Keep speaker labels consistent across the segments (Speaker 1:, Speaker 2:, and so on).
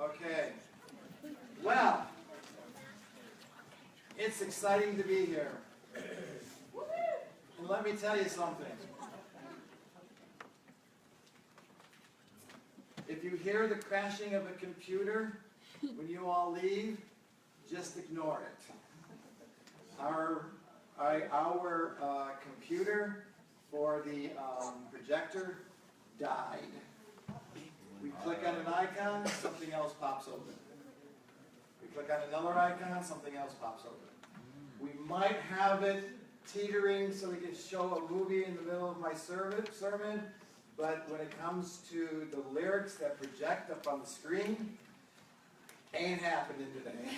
Speaker 1: Okay. Well, it's exciting to be here. And let me tell you something. If you hear the crashing of a computer when you all leave, just ignore it. Our computer for the projector died. We click on an icon, something else pops open. We click on another icon, something else pops open. We might have it teetering so we can show a movie in the middle of my sermon, but when it comes to the lyrics that project up on the screen, ain't happening today.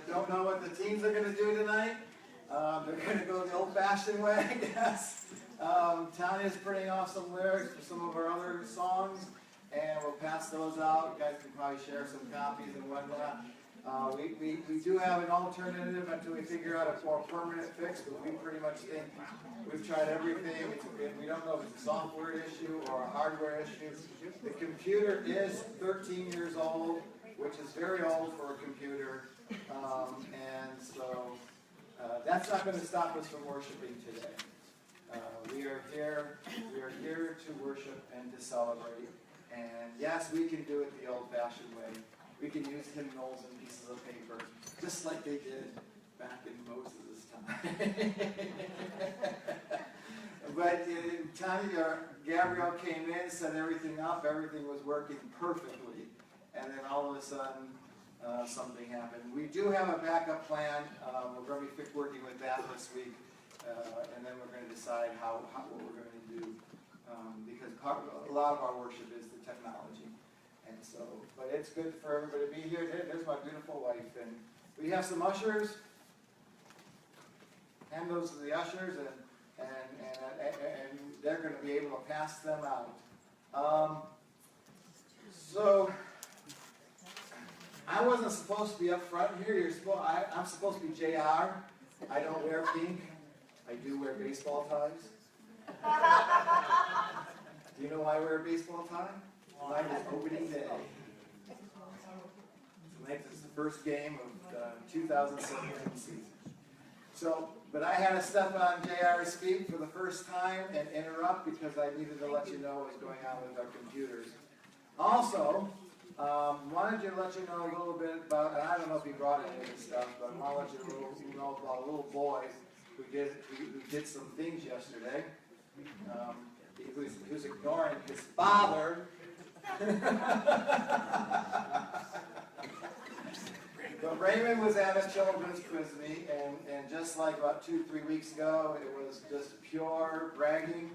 Speaker 1: Don't know what the teens are going to do tonight. They're going to go the old-fashioned way, I guess. Tanya's printing off some lyrics for some of our other songs, and we'll pass those out. You guys can probably share some copies and whatnot. We do have an alternative until we figure out a more permanent fix, but we pretty much think we've tried everything. We don't know if it's a software issue or a hardware issue. The computer is 13 years old, which is very old for a computer, and so that's not going to stop us from worshiping today. We are here to worship and to celebrate. And yes, we can do it the old-fashioned way. We can use hymnals and pieces of paper, just like they did back in Moses' time. But Tanya, Gabrielle came in, set everything up, everything was working perfectly. And then all of a sudden, something happened. We do have a backup plan. We're going to be working with that this week. And then we're going to decide what we're going to do. Because a lot of our worship is the technology. And so, but it's good for everybody to be here. There's my beautiful wife. And we have some ushers. Hand those to the ushers, and they're going to be able to pass them out. So, I wasn't supposed to be up front here. I'm supposed to be JR. I don't wear pink. I do wear baseball ties. Do you know why I wear a baseball tie? Tonight is opening day. Tonight is the first game of the 2017 season. So, but I had to step on JR's feet for the first time and interrupt because I needed to let you know what was going on with our computers. Also, wanted to let you know a little bit about, and I don't know if he brought any of this stuff, but I want to let you know about a little boy who did some things yesterday. He was ignoring his father. But Raymond was at a children's quiz meet, and just like about 2-3 weeks ago, it was just pure bragging.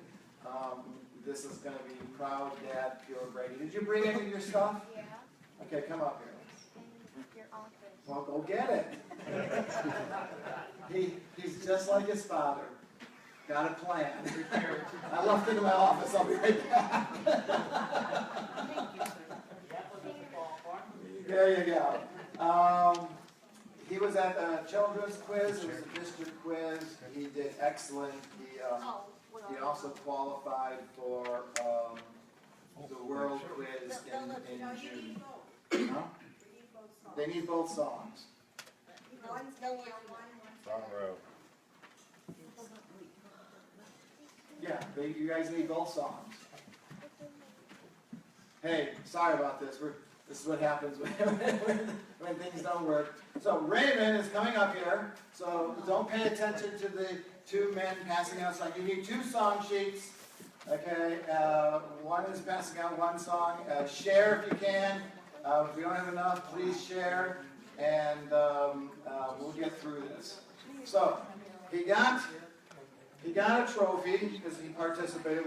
Speaker 1: This is going to be proud dad, pure bragging. Did you bring any of your stuff?
Speaker 2: Yeah.
Speaker 1: Okay, come up here.
Speaker 2: Your office.
Speaker 1: Well, go get it. He's just like his father. Got a plan. I left it in my office. I'll be right back. There you go. He was at the children's quiz. It was a district quiz. He did excellent. He also qualified for the world quiz in June. Huh? They need both songs.
Speaker 3: Wrong row.
Speaker 1: Yeah, you guys need both songs. Hey, sorry about this. This is what happens when things don't work. So Raymond is coming up here. So don't pay attention to the two men passing out songs. You need 2 song sheets. Okay, one is passing out one song. Share if you can. If we don't have enough, please share, and we'll get through this. So he got a trophy because he participated.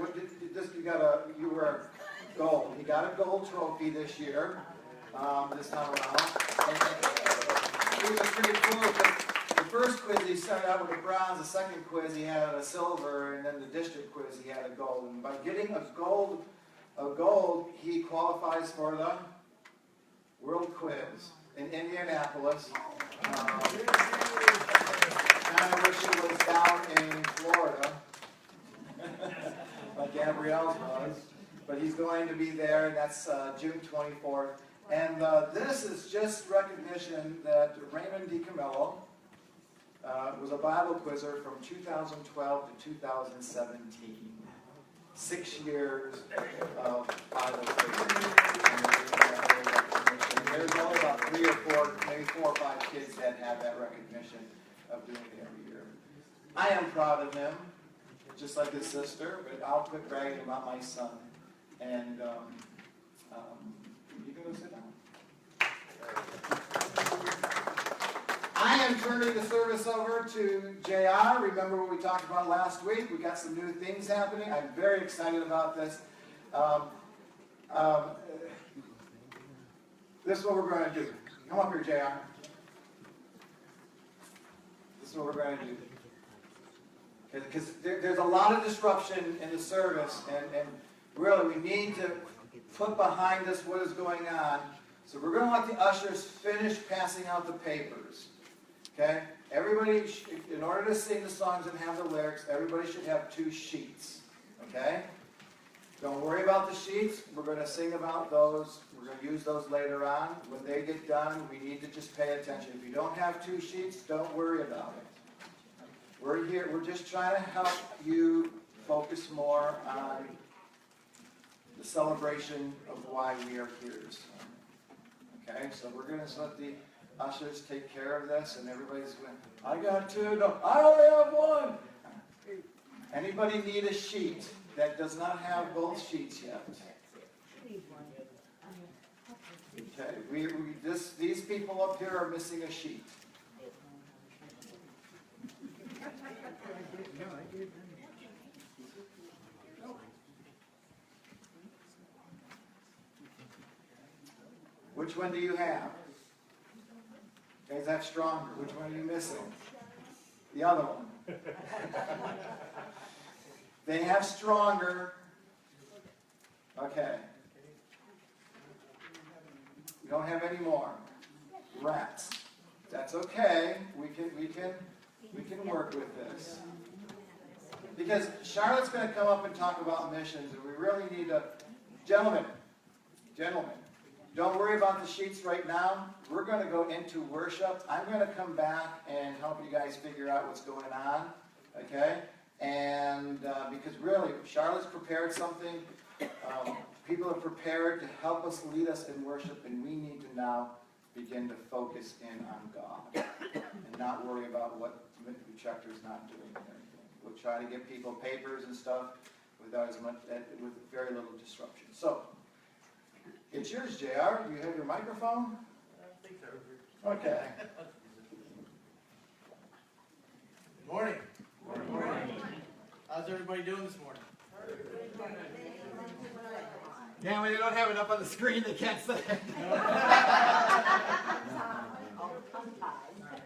Speaker 1: You were gold. He got a gold trophy this year. This time around. And it was pretty cool because the first quiz he started out with a bronze, the second quiz he had a silver, and then the district quiz he had a gold. And by getting a gold, he qualifies for the World Quiz in Indianapolis. I wish it was down in Florida, like Gabrielle's was. but he's going to be there, and that's June 24th. And this is just recognition that Raymond DiCamillo was a Bible quizzer from 2012 to 2017. 6 years of Bible quizzing. There's only about 3 or 4, maybe 4 or 5 kids that have that recognition of doing it every year. I am proud of him, just like his sister, but I'll quit bragging about my son. And you can go sit down. I am turning the service over to JR. Remember what we talked about last week? We got some new things happening. I'm very excited about this. This is what we're going to do. Come up here, JR. This is what we're going to do. Because there's a lot of disruption in the service, and really we need to put behind us what is going on. So we're going to let the ushers finish passing out the papers. Okay? Everybody, in order to sing the songs and have the lyrics, everybody should have 2 sheets. Okay? Don't worry about the sheets. We're going to sing about those. We're going to use those later on. When they get done, we need to just pay attention. If you don't have 2 sheets, don't worry about it. We're here. We're just trying to help you focus more on the celebration of why we are here this morning. Okay? So we're going to let the ushers take care of this, and everybody's going, I got 2. No, I only have 1. Anybody need a sheet that does not have both sheets yet? Okay, these people up here are missing a sheet. Which one do you have? Okay, is that stronger? Which one are you missing? The other one. They have stronger. Okay. We don't have any more. Rats. That's okay. We can work with this. Because Charlotte's going to come up and talk about missions, and we really need to, gentlemen, don't worry about the sheets right now. We're going to go into worship. I'm going to come back and help you guys figure out what's going on. Okay? And because really, Charlotte's prepared something. People are prepared to help us, lead us in worship, and we need to now begin to focus in on God and not worry about what Timothy Chector's not doing and everything. We'll try to give people papers and stuff without as much, with very little disruption. So, it's yours, JR. Do you have your microphone?
Speaker 2: I think so.
Speaker 1: Okay.
Speaker 2: Good morning.
Speaker 1: Good morning.
Speaker 2: How's everybody doing this morning?
Speaker 1: Yeah, when they don't have it up on the screen, they can't say it.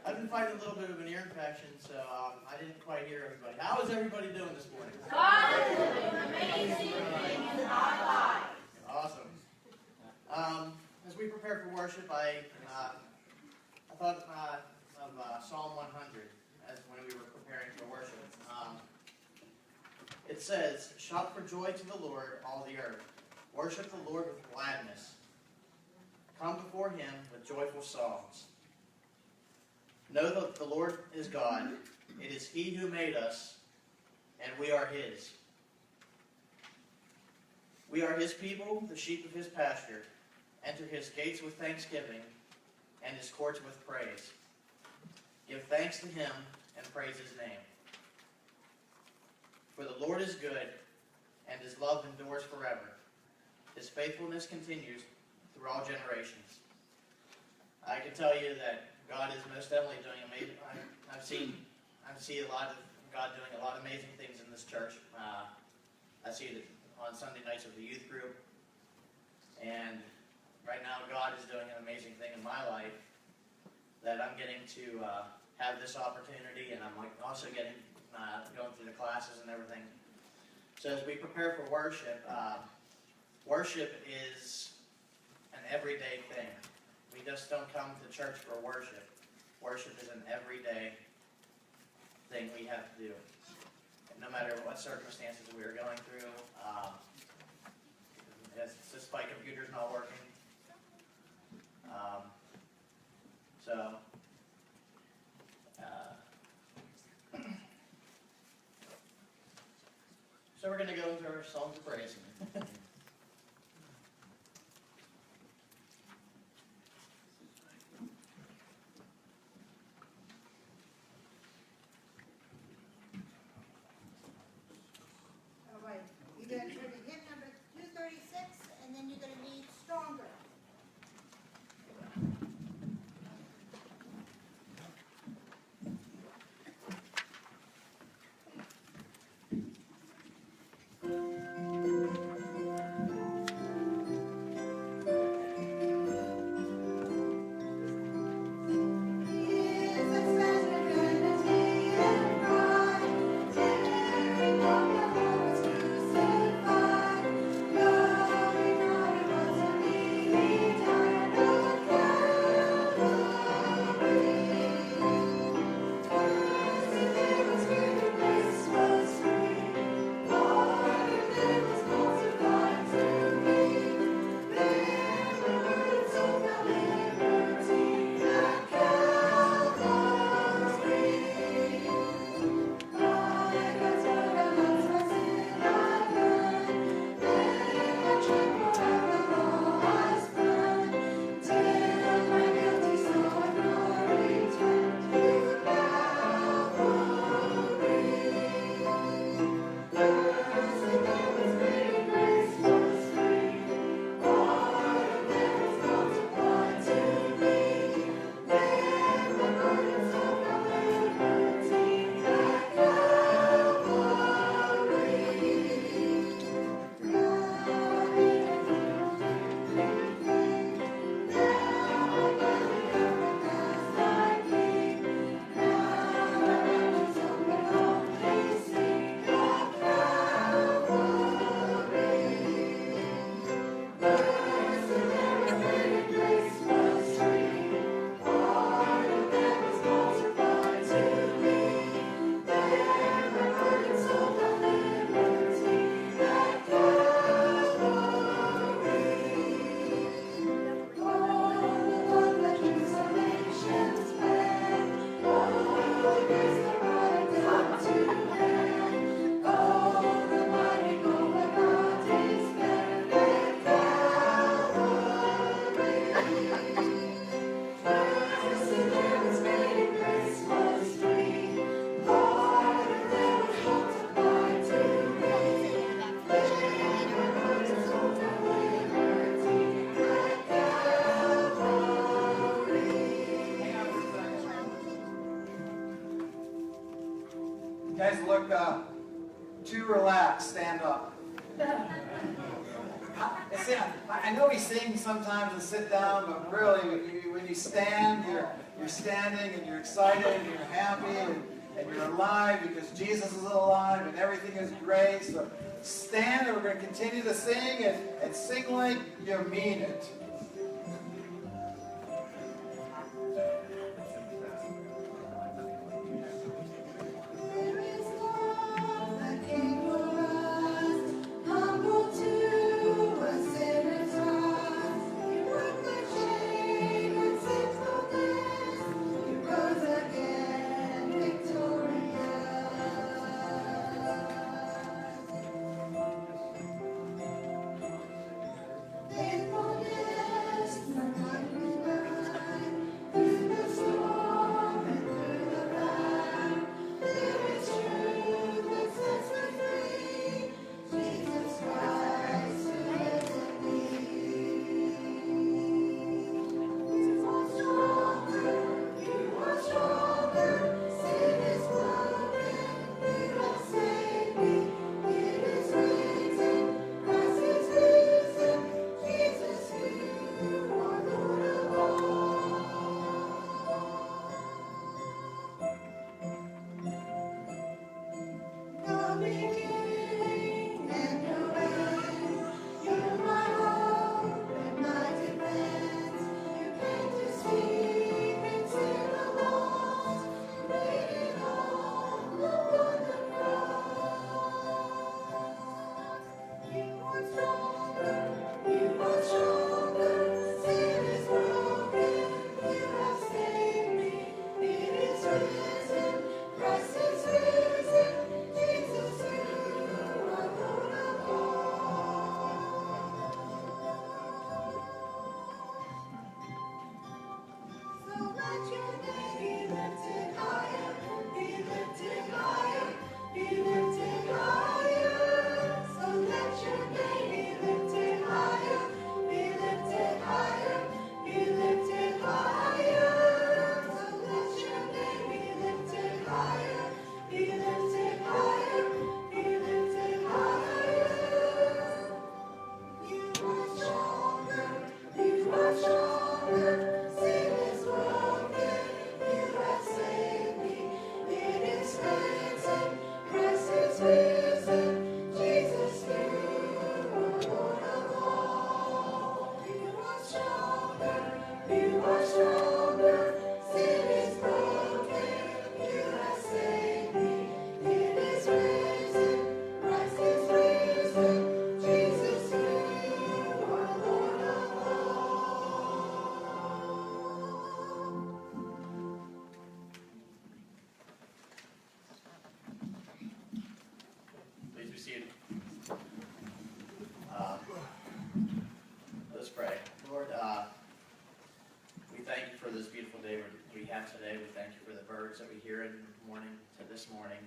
Speaker 2: I've been fighting a little bit of an ear infection, so I didn't quite hear everybody. How is everybody doing this morning?
Speaker 3: God is doing amazing things in our lives.
Speaker 2: Awesome. As we prepare for worship, I thought of Psalm 100 as when we were preparing for worship. It says, "Shout for joy to the Lord, all the earth. Worship the Lord with gladness. Come before him with joyful songs. Know that the Lord is God. It is he who made us, and we are his. We are his people, the sheep of his pasture. Enter his gates with thanksgiving, and his courts with praise. Give thanks to him, and praise his name. For the Lord is good, and his love endures forever. His faithfulness continues through all generations." I can tell you that God is most definitely doing amazing. I see a lot of God doing a lot of amazing things in this church. I see it on Sunday nights with the youth group, and right now God is doing an amazing thing in my life that I'm getting to have this opportunity, and I'm also getting going through the classes and everything. So as we prepare for worship, worship is an everyday thing. We just don't come to church for worship. Worship is an everyday thing we have to do. And no matter what circumstances we are going through, computer's not working. So, we're going to go into our songs of praise.
Speaker 4: All right, you're going to turn to hymn number 236, and then you're going to need Stronger.
Speaker 1: Guys look too relaxed. Stand up. I know we sing sometimes and sit down, but really, when you stand, you're standing and you're excited and you're happy and you're alive because Jesus is alive and everything is great. So stand and we're going to continue to sing and sing like you mean it.
Speaker 4: Faithfulness.
Speaker 2: Please be seated. Let's pray. Lord, we thank you for this beautiful day we have today. We thank you for the birds that we hear in the morning to this morning.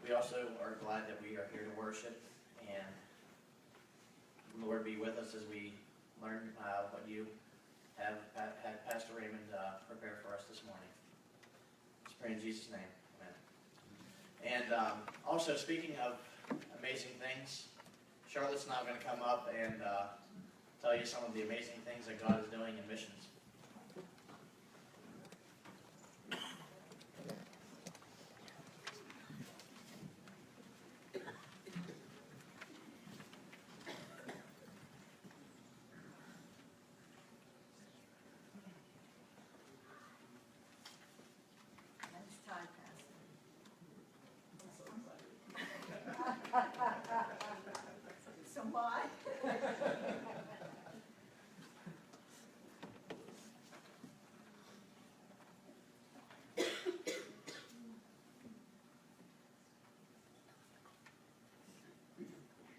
Speaker 2: We also are glad that we are here to worship, and Lord, be with us as we learn what you have had Pastor Raymond prepare for us this morning. Let's pray in Jesus' name. Amen. And also, speaking of amazing things, Charlotte's now going to come up and tell you some of the amazing things that God is doing in missions.
Speaker 4: So why? I'm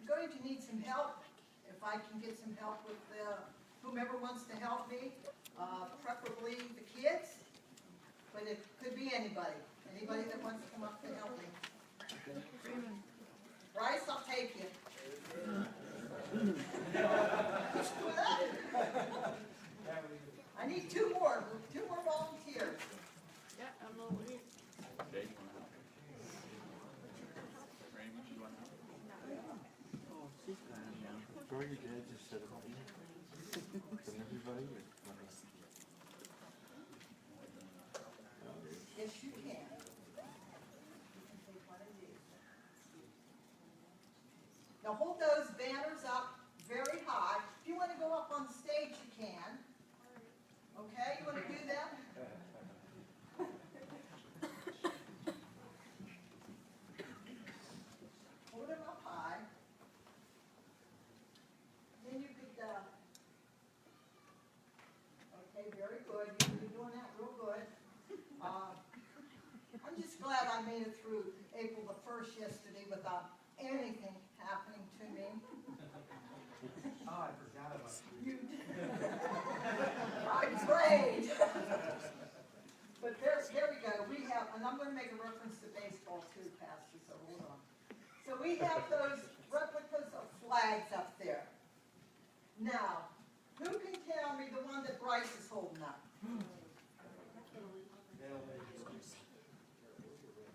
Speaker 4: going to need some help. If I can get some help with whomever wants to help me, preferably the kids, but it could be anybody. Anybody that wants to come up to help me. Bryce, I'll take you. I need two more volunteers.
Speaker 5: Yeah, I'm over here.
Speaker 6: Throw your dad just set it up here. From everybody.
Speaker 4: Yes, you can. Now hold those banners up very high. If you want to go up on stage, you can. Okay, you want to do that? Hold them up high. Then you could, okay, very good. You've been doing that real good. I'm just glad I made it through April the 1st yesterday without anything happening to me.
Speaker 1: Oh, I forgot about
Speaker 4: You did. I prayed. But there we go. We have, and I'm going to make a reference to baseball too, Pastor, so hold on. So we have those replicas of flags up there. Now, who can tell me the one that Bryce is holding up?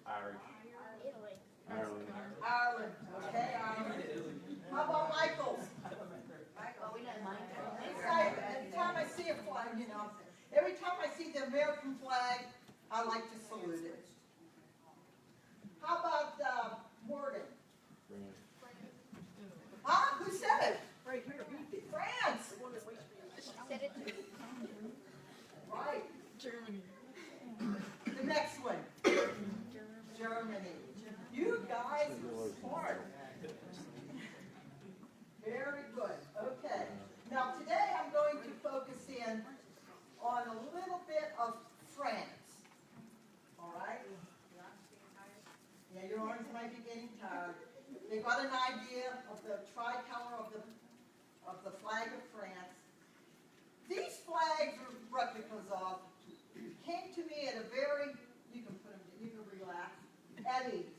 Speaker 6: Irish.
Speaker 3: Italy.
Speaker 6: Ireland.
Speaker 4: Ireland. Okay, Ireland. How about Michael's?
Speaker 3: Oh, we know Michael.
Speaker 4: Every time I see a flag, every time I see the American flag, I like to salute it. How about Morgan? Huh? Who said it?
Speaker 5: Right here, he did.
Speaker 4: France.
Speaker 3: She said it too.
Speaker 4: Right.
Speaker 5: Germany.
Speaker 4: The next one. Germany. You guys are smart. Very good. Okay. Now today I'm going to focus in on a little bit of France. got an idea of the tricolor of the flag of France. These flags are replicas of, came to me at a very, you can put them, you can relax, at ease.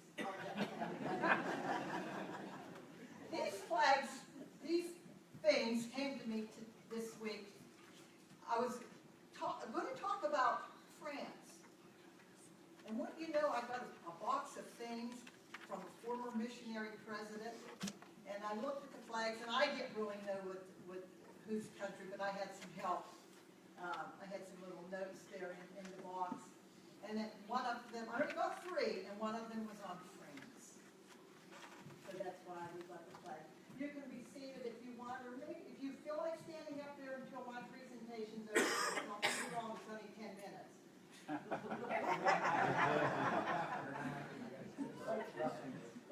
Speaker 4: These flags, these things came to me this week. I was going to talk about France. And what you know, I got a box of things from a former missionary president, and I looked at the flags, and I didn't really know what whose country, but I had some help. I had some little notes there in the box, and one of them, I only got 3, and one of them was on France. So that's why we got the flag. You can be seated if you want, or maybe if you feel like standing up there until my presentation's over. It's not too long, it's only 10 minutes.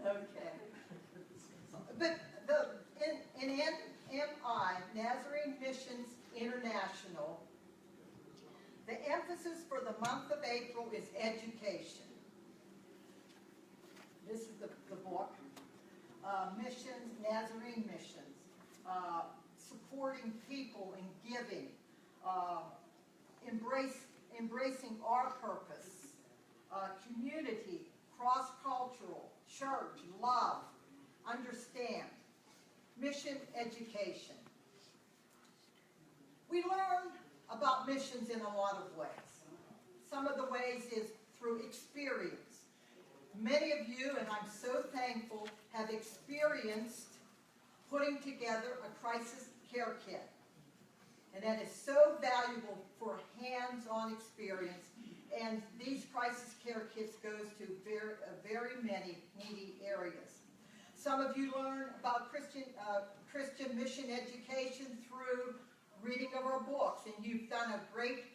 Speaker 4: Okay. But in NMI, Nazarene Missions International, the emphasis for the month of April is education. This is the book. Missions, Nazarene missions, supporting people and giving, embracing our purpose, community, cross-cultural, church, love, understand, mission education. We learn about missions in a lot of ways. Some of the ways is through experience. Many of you, and I'm so thankful, have experienced putting together a crisis care kit. And that is so valuable for hands-on experience. And these crisis care kits goes to very many needy areas. Some of you learn about Christian mission education through reading of our books, and you've done a great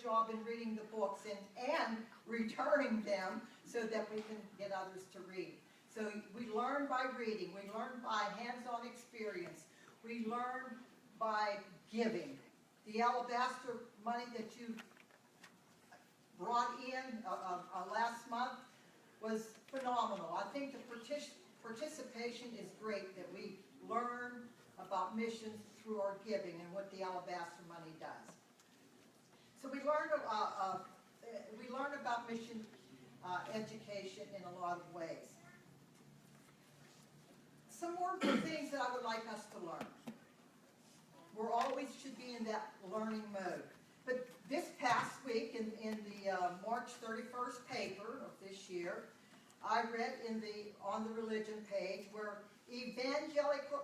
Speaker 4: job in reading the books and returning them so that we can get others to read. So we learn by reading, we learn by hands-on experience, we learn by giving. The alabaster money that you brought in last month was phenomenal. I think the participation is great, that we learn about missions through our giving and what the alabaster money does. So we learn about mission education in a lot of ways. Some more things that I would like us to learn. We always should be in that learning mode. But this past week, in the March 31st paper of this year, I read on the religion page where evangelical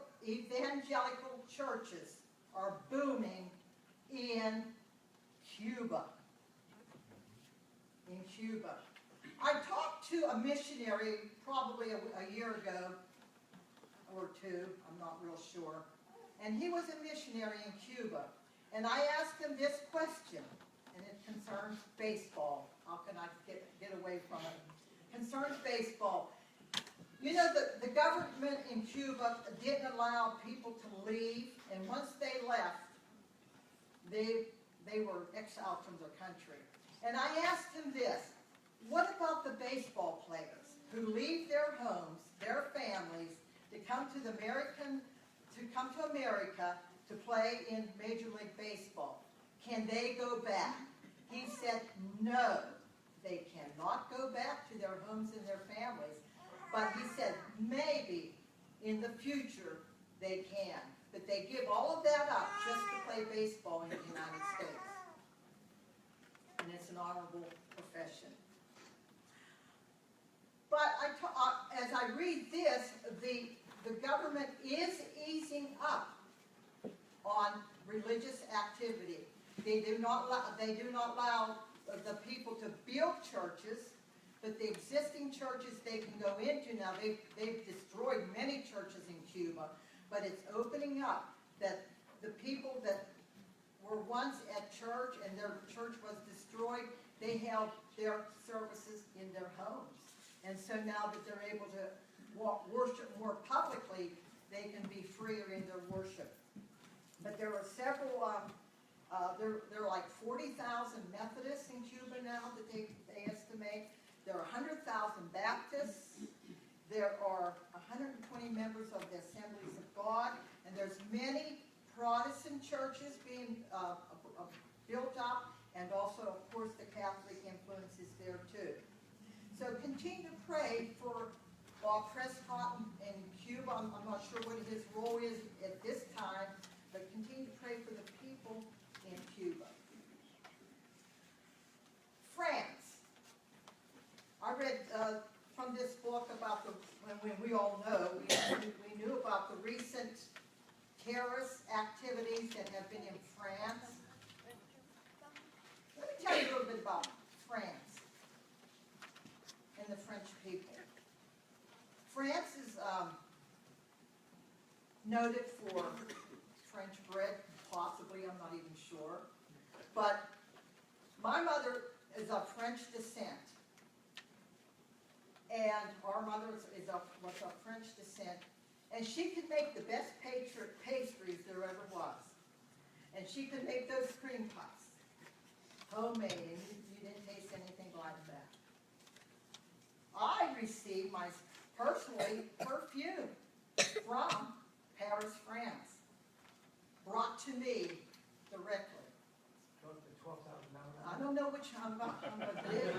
Speaker 4: churches are booming in Cuba. In Cuba. I talked to a missionary probably a year ago or two, I'm not real sure, and he was a missionary in Cuba. And I asked him this question, and it concerns baseball. How can I get away from it? Concerns baseball. You know, the government in Cuba didn't allow people to leave, and once they left, they were exiled from their country. And I asked him this, what about the baseball players who leave their homes, their families, to come to America to play in Major League Baseball? Can they go back? He said, no, they cannot go back to their homes and their families. But he said, maybe in the future they can. But they give all of that up just to play baseball in the United States. And it's an honorable profession. But as I read this, the government is easing up on religious activity. They do not allow the people to build churches, but the existing churches they can go into now, they've destroyed many churches in Cuba, but it's opening up that the people that were once at church and their church was destroyed, they held their services in their homes. And so now that they're able to worship more publicly, they can be freer in their worship. But there are several, there are like 40,000 Methodists in Cuba now that they estimate. There are 100,000 Baptists. there are 120 members of the Assemblies of God, and there's many Protestant churches being built up, and also, of course, the Catholic influence is there too. So continue to pray for Bob Prescott in Cuba. I'm not sure what his role is at this time, but continue to pray for the people in Cuba. France. I read from this book about when we all know, we knew about the recent terrorist activities that have been in France. Let me tell you a little bit about France and the French people. France is noted for French bread, possibly, I'm not even sure. But my mother is of French descent. And our mother was of French descent. And she could make the best pastries there ever was. And she could make those cream puffs, homemade, and you didn't taste anything like that. I received my personally perfume from Paris, France, brought to me directly. I don't know which I'm a big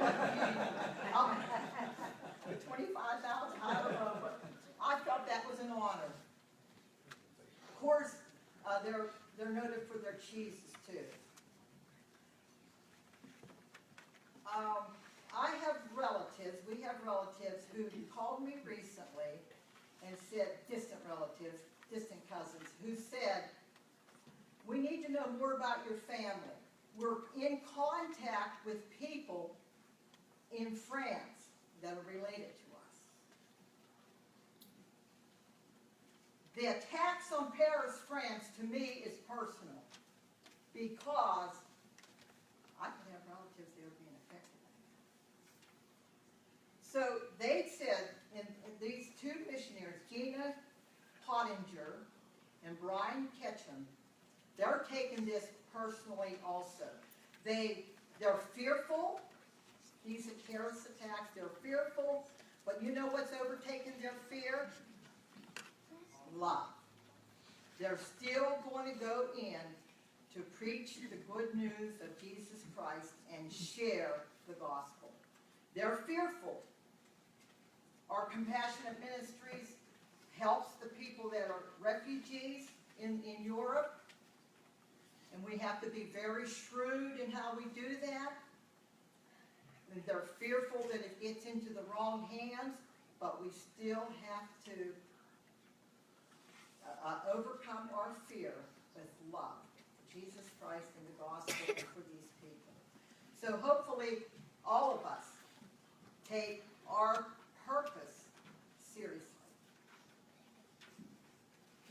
Speaker 4: the 25,000, I don't know, but I felt that was an honor. Of course, they're noted for their cheeses too. We have relatives who called me recently and said, distant relatives, distant cousins, who said, we need to know more about your family. We're in contact with people in France that are related to us. The attacks on Paris, France, to me is personal because I could have relatives there being affected. So they said, in these two missionaries, Gina Pottinger and Brian Ketchum, they're taking this personally also. They're fearful. These are terrorist attacks. They're fearful. But you know what's overtaken their fear? Love. They're still going to go in to preach the good news of Jesus Christ and share the gospel. They're fearful. Our Compassionate Ministries helps the people that are refugees in Europe. And we have to be very shrewd in how we do that. And they're fearful that it gets into the wrong hands, but we still have to overcome our fear with love for Jesus Christ and the gospel for these people. So hopefully all of us take our purpose seriously.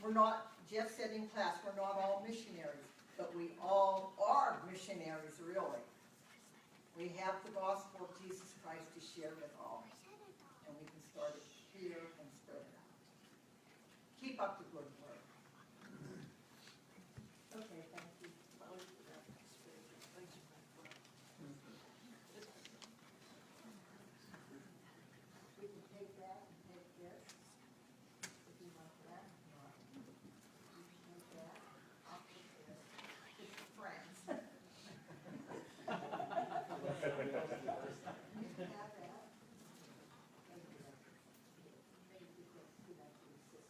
Speaker 4: We're not just sitting in class, we're not all missionaries, but we all are missionaries, really. We have the gospel of Jesus Christ to share with all, and we can start it here and spread it out. Keep up the good work. Okay, thank you. We can take that and take this. If you want that, you can take that. I'll take this. It's for friends. You can have that. Thank you. Maybe you can do that to your sister.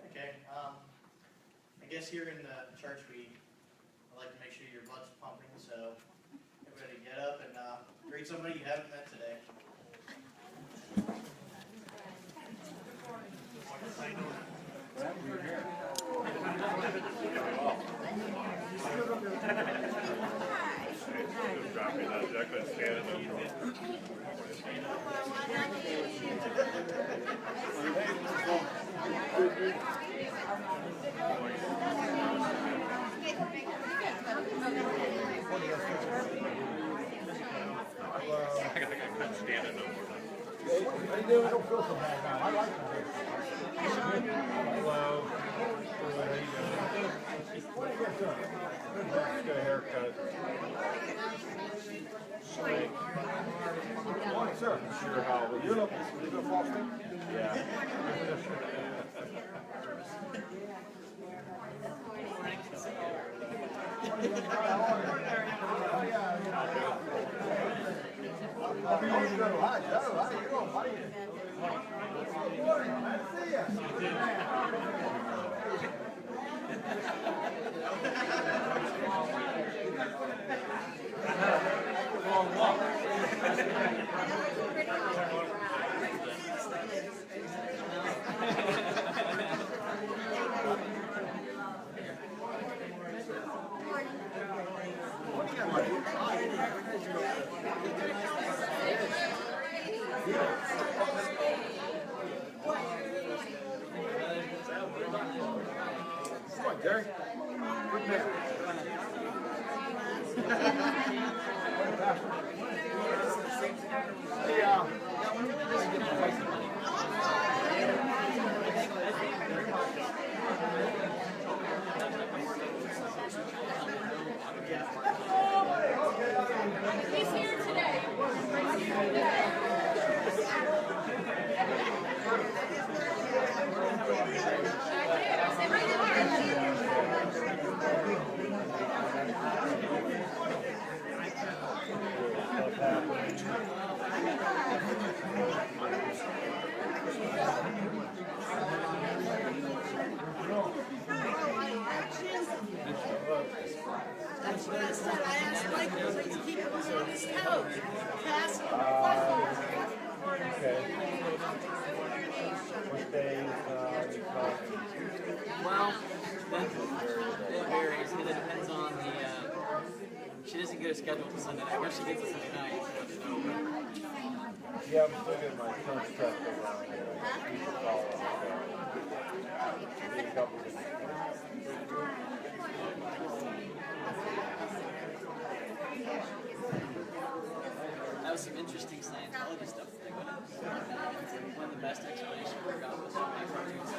Speaker 2: Okay, I guess here in the church we like to make sure your blood's pumping, so everybody get up and greet somebody you haven't met today.
Speaker 7: Drop me that deck and stand up. I can't stand it no more.
Speaker 6: How you doing? I don't feel so bad now. I like it. Hello. How you doing? What are you guys doing? Just got a haircut. Morning, sir. Sure, how you look frosting? Yeah. Hi, Joe. How you doing, buddy? Good morning. Nice to see you. Long walk. Come on, Jerry. Good man.
Speaker 3: He's here today.
Speaker 5: That's what I said. I asked Michael to keep him on his toes. Pass him.
Speaker 6: Okay. Which day is you talking?
Speaker 8: Well, that varies. It depends on the. She doesn't get a schedule till Sunday. I guess she gets it Sunday night.
Speaker 6: Yeah, I'm still getting my son's stuff around here. You can follow up. A couple of
Speaker 8: That was some interesting Scientology stuff that they went into. One of the best explanations we got was from my cartoons.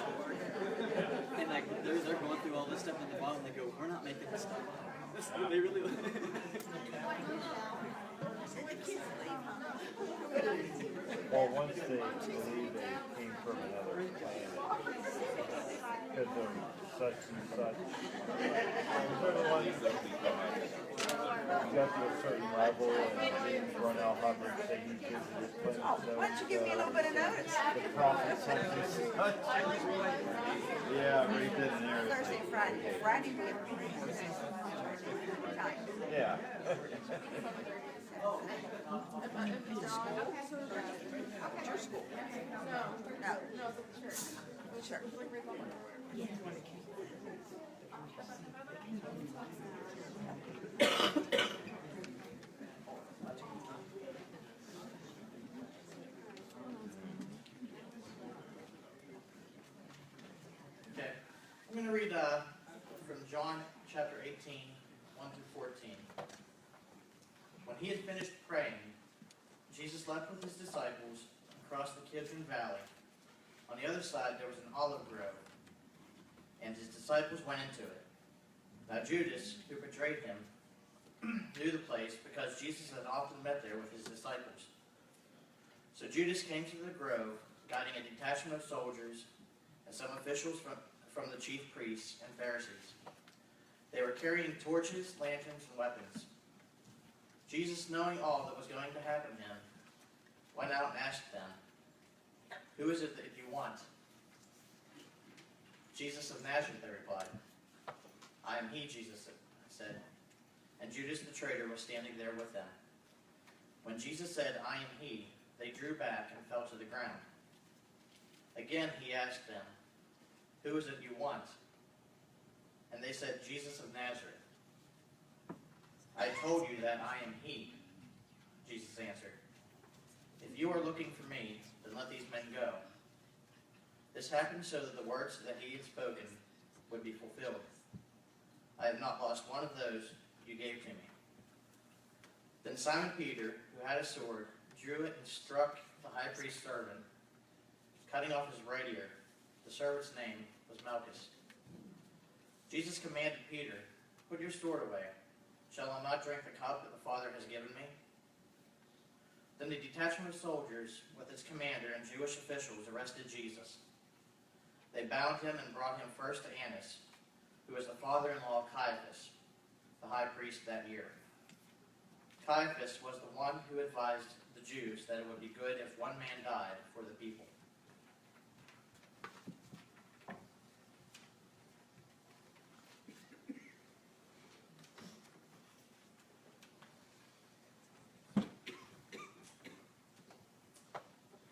Speaker 8: And like they're going through all this stuff and at the bottom they go, "We're not making this stuff up." They really.
Speaker 6: Well, once they believe they came from another planet because of such and such. Everyone got to a certain level, and James Ronell Hubbard said he visited this planet.
Speaker 4: Why don't you give me a little bit of notice?
Speaker 6: The prophet such and such. Yeah, I already did an area.
Speaker 4: Thursday, Friday. Friday, we have
Speaker 6: Yeah.
Speaker 4: Your school? No. Sure.
Speaker 2: Okay, I'm going to read from John chapter 18, 1 through 14. When he had finished praying, Jesus left with his disciples and crossed the Kidron Valley. On the other side there was an olive grove, and his disciples went into it. Now Judas, who betrayed him, knew the place because Jesus had often met there with his disciples. So Judas came to the grove, guiding a detachment of soldiers and some officials from the chief priests and Pharisees. They were carrying torches, lanterns, and weapons. Jesus, knowing all that was going to happen to him, went out and asked them, "Who is it that you want?" "Jesus of Nazareth," they replied. "I am he," Jesus said. And Judas the traitor was standing there with them. When Jesus said, "I am he," they drew back and fell to the ground. Again he asked them, "Who is it you want?" And they said, "Jesus of Nazareth." "I told you that I am he," Jesus answered. "If you are looking for me, then let these men go." This happened so that the words that he had spoken would be fulfilled. "I have not lost one of those you gave to me." Then Simon Peter, who had a sword, drew it and struck the high priest's servant, cutting off his right ear. The servant's name was Malchus. Jesus commanded Peter, "Put your sword away. Shall I not drink the cup that the Father has given me?" Then the detachment of soldiers, with its commander and Jewish officials, arrested Jesus. They bound him and brought him first to Annas, who was the father-in-law of Caiaphas, the high priest that year. Caiaphas was the one who advised the Jews that it would be good if one man died for the people.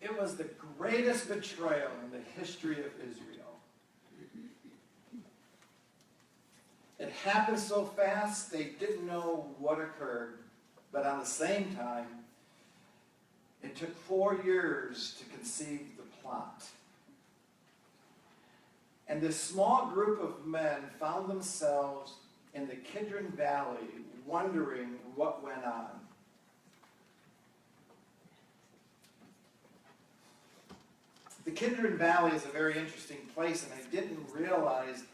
Speaker 1: It was the greatest betrayal in the history of Israel. It happened so fast they didn't know what occurred, but at the same time, it took 4 years to conceive the plot. And this small group of men found themselves in the Kidron Valley wondering what went on. The Kidron Valley is a very interesting place, and I didn't realize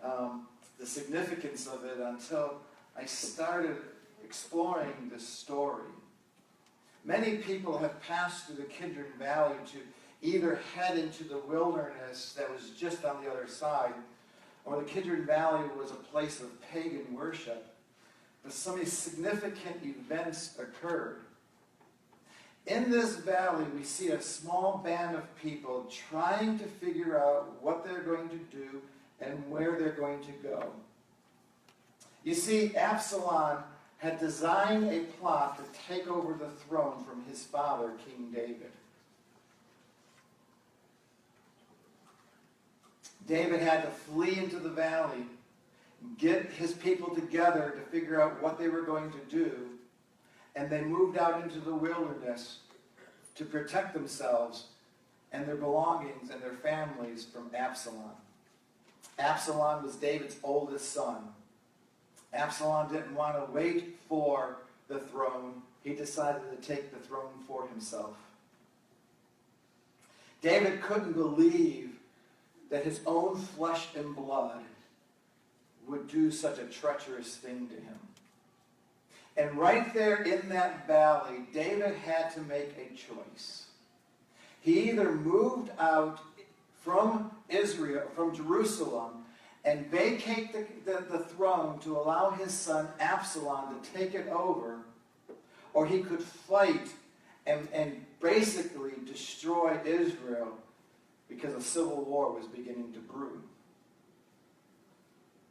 Speaker 1: the significance of it until I started exploring this story. Many people have passed through the Kidron Valley to either head into the wilderness that was just on the other side, or the Kidron Valley was a place of pagan worship. But some significant events occurred. In this valley, we see a small band of people trying to figure out what they're going to do and where they're going to go. You see, Absalom had designed a plot to take over the throne from his father, King David. David had to flee into the valley, get his people together to figure out what they were going to do, and they moved out into the wilderness to protect themselves and their belongings and their families from Absalom. Absalom was David's oldest son. Absalom didn't want to wait for the throne. He decided to take the throne for himself. David couldn't believe that his own flesh and blood would do such a treacherous thing to him. And right there in that valley, David had to make a choice. He either moved out from Israel, from Jerusalem, and vacate the throne to allow his son Absalom to take it over, or he could fight and basically destroy Israel because a civil war was beginning to brew.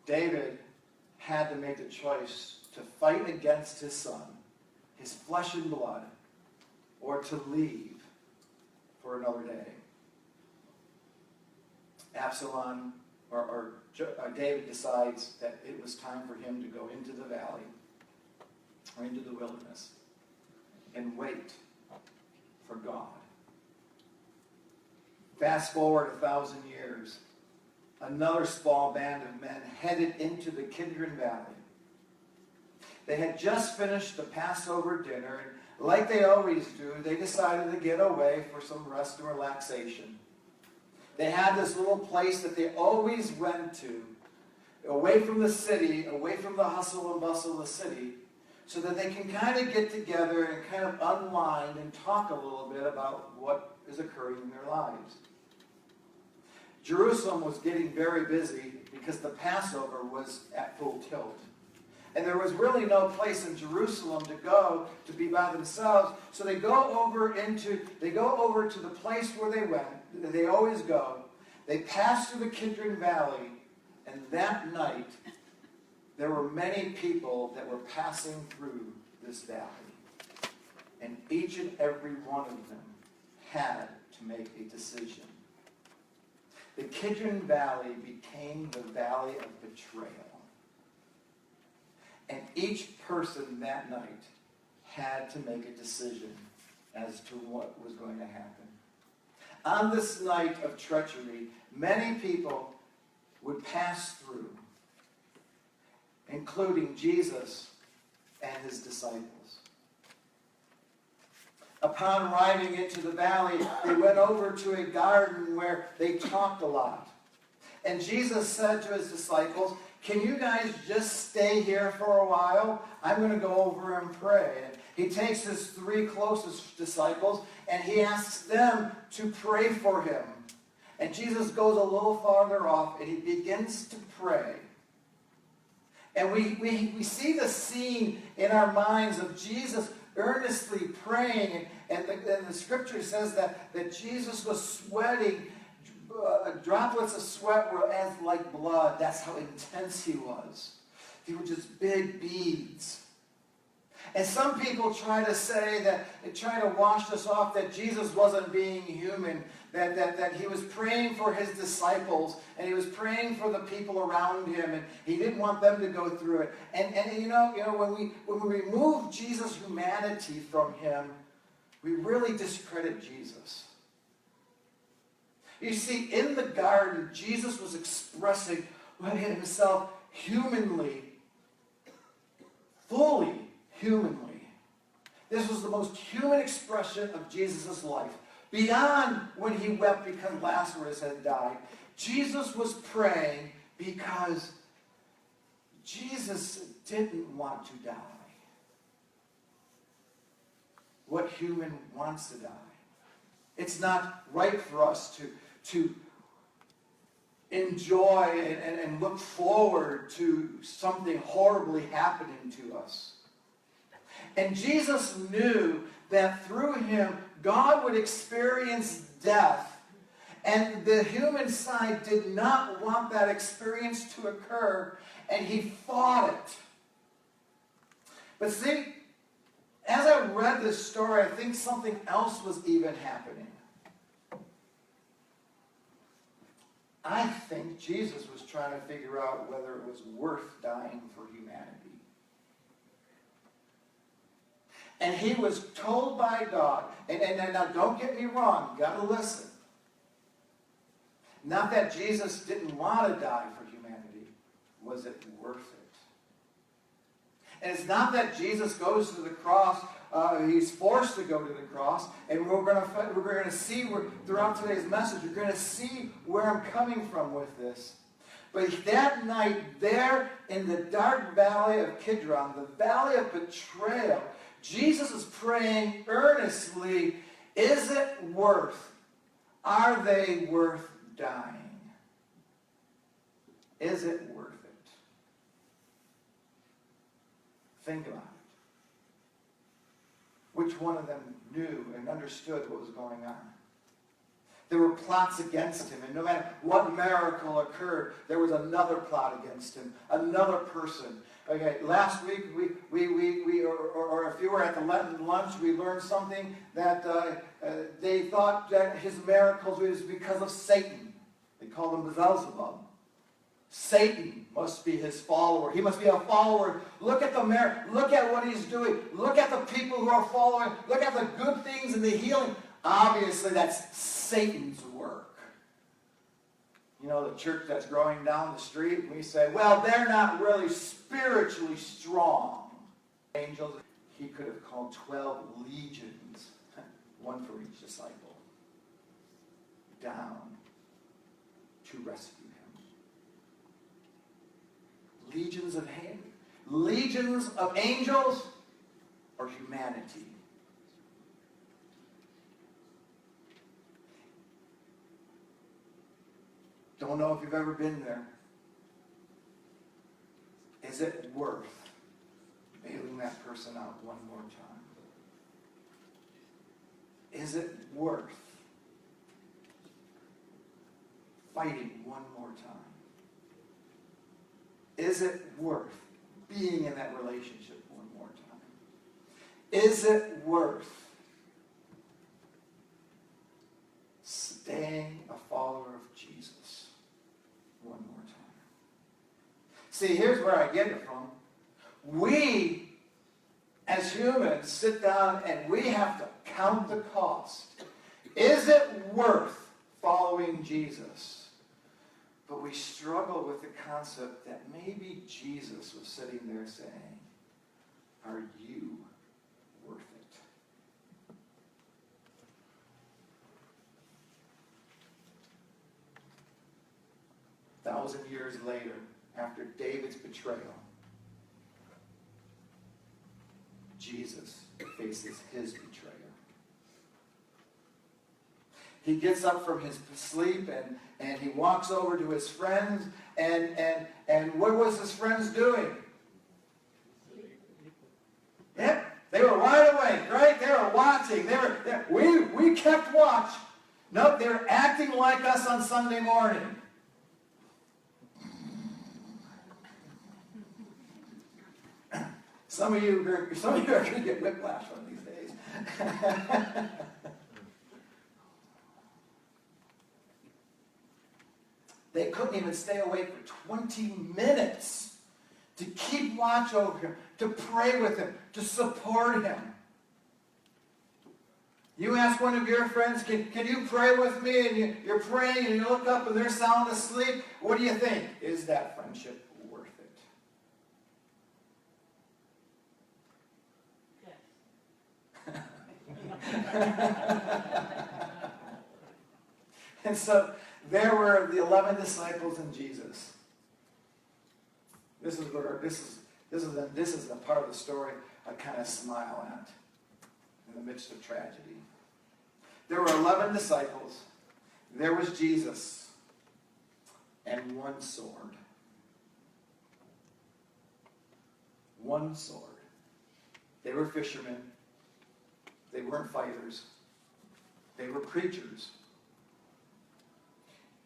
Speaker 1: David had to make the choice to fight against his son, his flesh and blood, or to leave for another day. Absalom, David decides that it was time for him to go into the valley, or into the wilderness, and wait for God. Fast forward 1,000 years, another small band of men headed into the Kidron Valley. They had just finished the Passover dinner, and like they always do, they decided to get away for some rest and relaxation. They had this little place that they always went to, away from the city, away from the hustle and bustle of the city, so that they can kind of get together and kind of unwind and talk a little bit about what is occurring in their lives. Jerusalem was getting very busy because the Passover was at full tilt. And there was really no place in Jerusalem to go to be by themselves. So they go over to the place where they went. They always go. They pass through the Kidron Valley. And that night, there were many people that were passing through this valley. And each and every one of them had to make a decision. The Kidron Valley became the valley of betrayal. And each person that night had to make a decision as to what was going to happen. On this night of treachery, many people would pass through, including Jesus and his disciples. Upon arriving into the valley, they went over to a garden where they talked a lot. And Jesus said to his disciples, "Can you guys just stay here for a while? I'm going to go over and pray." And he takes his 3 closest disciples and he asks them to pray for him. And Jesus goes a little farther off and he begins to pray. And we see the scene in our minds of Jesus earnestly praying. And the scripture says that Jesus was sweating. Droplets of sweat were as like blood. That's how intense he was. They were just big beads. And some people try to say that, try to wash this off, that Jesus wasn't being human, that he was praying for his disciples, and he was praying for the people around him, and he didn't want them to go through it. And you know, when we remove Jesus' humanity from him, we really discredit Jesus. You see, in the garden, Jesus was expressing himself humanly, fully humanly. This was the most human expression of Jesus' life. Beyond when he wept because Lazarus had died, Jesus was praying because Jesus didn't want to die. What human wants to die? It's not right for us to enjoy and look forward to something horribly happening to us. And Jesus knew that through him, God would experience death. And the human side did not want that experience to occur, and he fought it. But see, as I read this story, I think something else was even happening. I think Jesus was trying to figure out whether it was worth dying for humanity. And he was told by God, and now don't get me wrong, you got to listen. Not that Jesus didn't want to die for humanity. Was it worth it? And it's not that Jesus goes to the cross, he's forced to go to the cross, and we're going to see throughout today's message, we're going to see where I'm coming from with this. But that night, there in the dark valley of Kidron, the valley of betrayal, Jesus is praying earnestly, is it worth? Are they worth dying? Is it worth it? Think about it. Which one of them knew and understood what was going on? There were plots against him, and no matter what miracle occurred, there was another plot against him, another person. Okay, last week or if you were at the Lenten lunch, we learned something that they thought that his miracles was because of Satan. They called him Beelzebub. Satan must be his follower. He must be a follower. Look at look at what he's doing. Look at the people who are following. Look at the good things and the healing. Obviously, that's Satan's work. You know, the church that's growing down the street, we say, well, they're not really spiritually strong. Angels, he could have called 12 legions, one for each disciple, down to rescue him. Legions of angels, or humanity. Don't know if you've ever been there. Is it worth bailing that person out one more time? Is it worth fighting one more time? Is it worth being in that relationship one more time? Is it worth staying a follower of Jesus one more time? See, here's where I get it from. We, as humans, sit down and we have to count the cost. Is it worth following Jesus? But we struggle with the concept that maybe Jesus was sitting there saying, are you worth it? 2,000 years later, after David's betrayal, Jesus faces his betrayer. He gets up from his sleep and he walks over to his friends, and what was his friends doing? Yep, they were wide awake, right? They were watching. We kept watch. Nope, they were acting like us on Sunday morning. Some of you are going to get whiplash one of these days. They couldn't even stay awake for 20 minutes to keep watch over him, to pray with him, to support him. You ask one of your friends, can you pray with me? And you're praying and you look up and they're sound asleep. What do you think? Is that friendship worth it? And so there were the 11 disciples and Jesus. This is the part of the story I kind of smile at in the midst of tragedy. There were 11 disciples. There was Jesus and one sword. One sword. They were fishermen. They weren't fighters. They were preachers.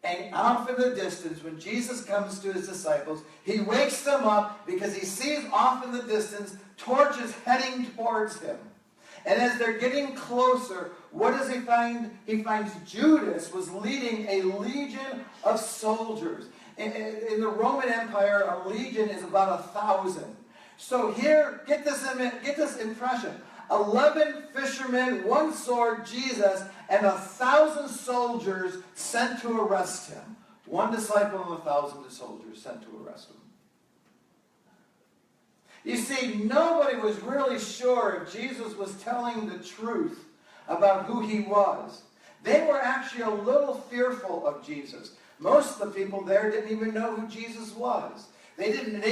Speaker 1: And off in the distance, when Jesus comes to his disciples, he wakes them up because he sees off in the distance torches heading towards him. And as they're getting closer, what does he find? He finds Judas was leading a legion of soldiers. In the Roman Empire, a legion is about 1,000. So here, get this impression. 11 fishermen, one sword, Jesus, and 1,000 soldiers sent to arrest him. One disciple and 1,000 soldiers sent to arrest him. You see, nobody was really sure if Jesus was telling the truth about who he was. They were actually a little fearful of Jesus. Most of the people there didn't even know who Jesus was. They didn't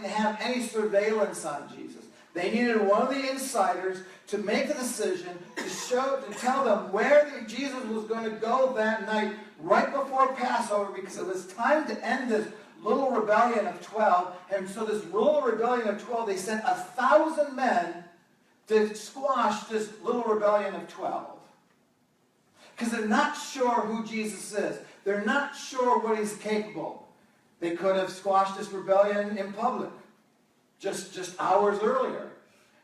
Speaker 1: have any surveillance on Jesus. They needed one of the insiders to make a decision, to tell them where Jesus was going to go that night, right before Passover, because it was time to end this little rebellion of 12. And so this little rebellion of 12, they sent 1,000 men to squash this little rebellion of 12. Because they're not sure who Jesus is. They're not sure what he's capable. They could have squashed this rebellion in public, just hours earlier.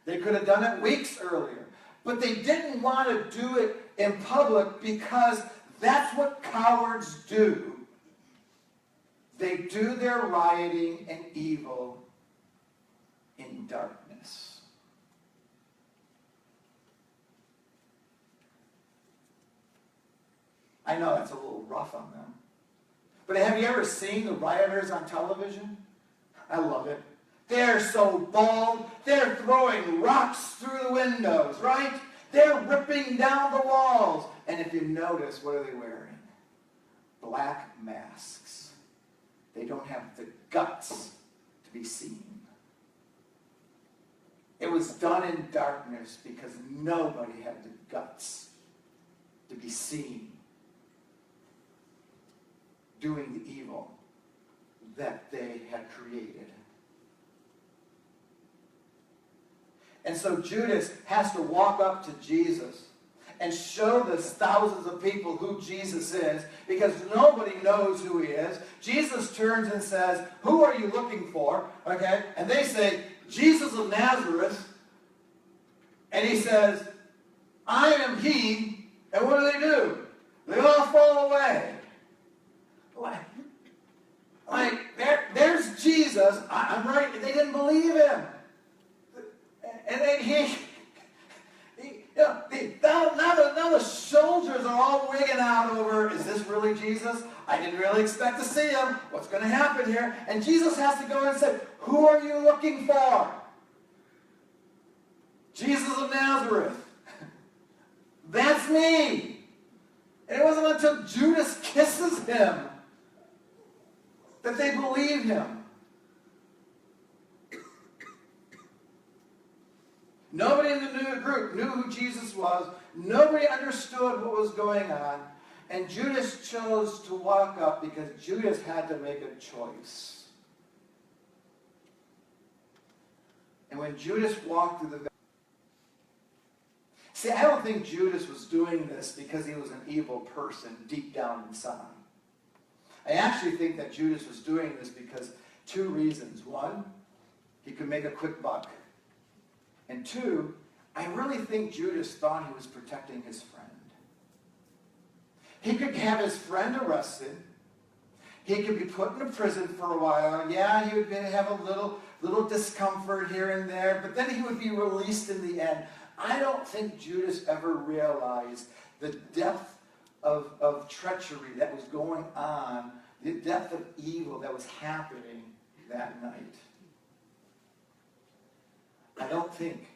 Speaker 1: They could have done it weeks earlier. But they didn't want to do it in public because that's what cowards do. They do their rioting and evil in darkness. I know that's a little rough on them. But have you ever seen the rioters on television? I love it. They're so bold. They're throwing rocks through the windows, right? They're ripping down the walls. And if you notice, what are they wearing? Black masks. They don't have the guts to be seen. It was done in darkness because nobody had the guts to be seen doing the evil that they had created. And so Judas has to walk up to Jesus and show the thousands of people who Jesus is, because nobody knows who he is. Jesus turns and says, "Who are you looking for?" Okay? And they say, "Jesus of Nazareth." And he says, "I am he." And what do? They all fall away. There's Jesus. I'm right. They didn't believe him. And then now the soldiers are all wigging out over, is this really Jesus? I didn't really expect to see him. What's going to happen here? And Jesus has to go in and say, "Who are you looking for?" "Jesus of Nazareth." "That's me." And it wasn't until Judas kisses him that they believed him. Nobody in the group knew who Jesus was. Nobody understood what was going on. And Judas chose to walk up because Judas had to make a choice. And when Judas walked through the valley, see, I don't think Judas was doing this because he was an evil person deep down inside. I actually think that Judas was doing this because two reasons. One, he could make a quick buck. And two, I really think Judas thought he was protecting his friend. He could have his friend arrested. He could be put in prison for a while. Yeah, he would have a little discomfort here and there, but then he would be released in the end. I don't think Judas ever realized the depth of treachery that was going on, the depth of evil that was happening that night. I don't think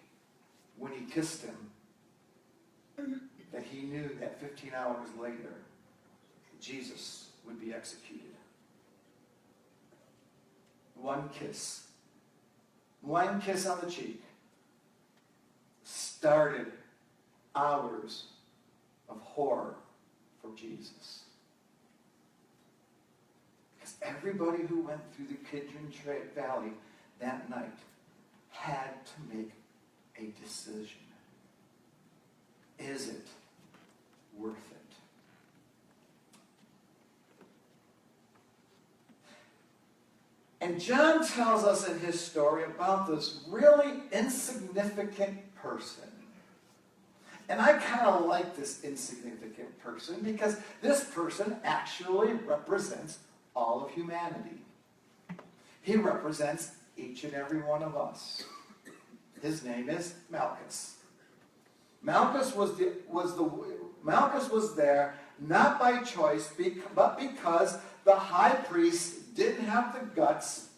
Speaker 1: when he kissed him that he knew that 15 hours later Jesus would be executed. One kiss on the cheek started hours of horror for Jesus. Because everybody who went through the Kidron Valley that night had to make a decision. Is it worth it? And John tells us in his story about this really insignificant person. And I kind of like this insignificant person because this person actually represents all of humanity. He represents each and every one of us. His name is Malchus. Malchus was there not by choice, but because the high priest didn't have the guts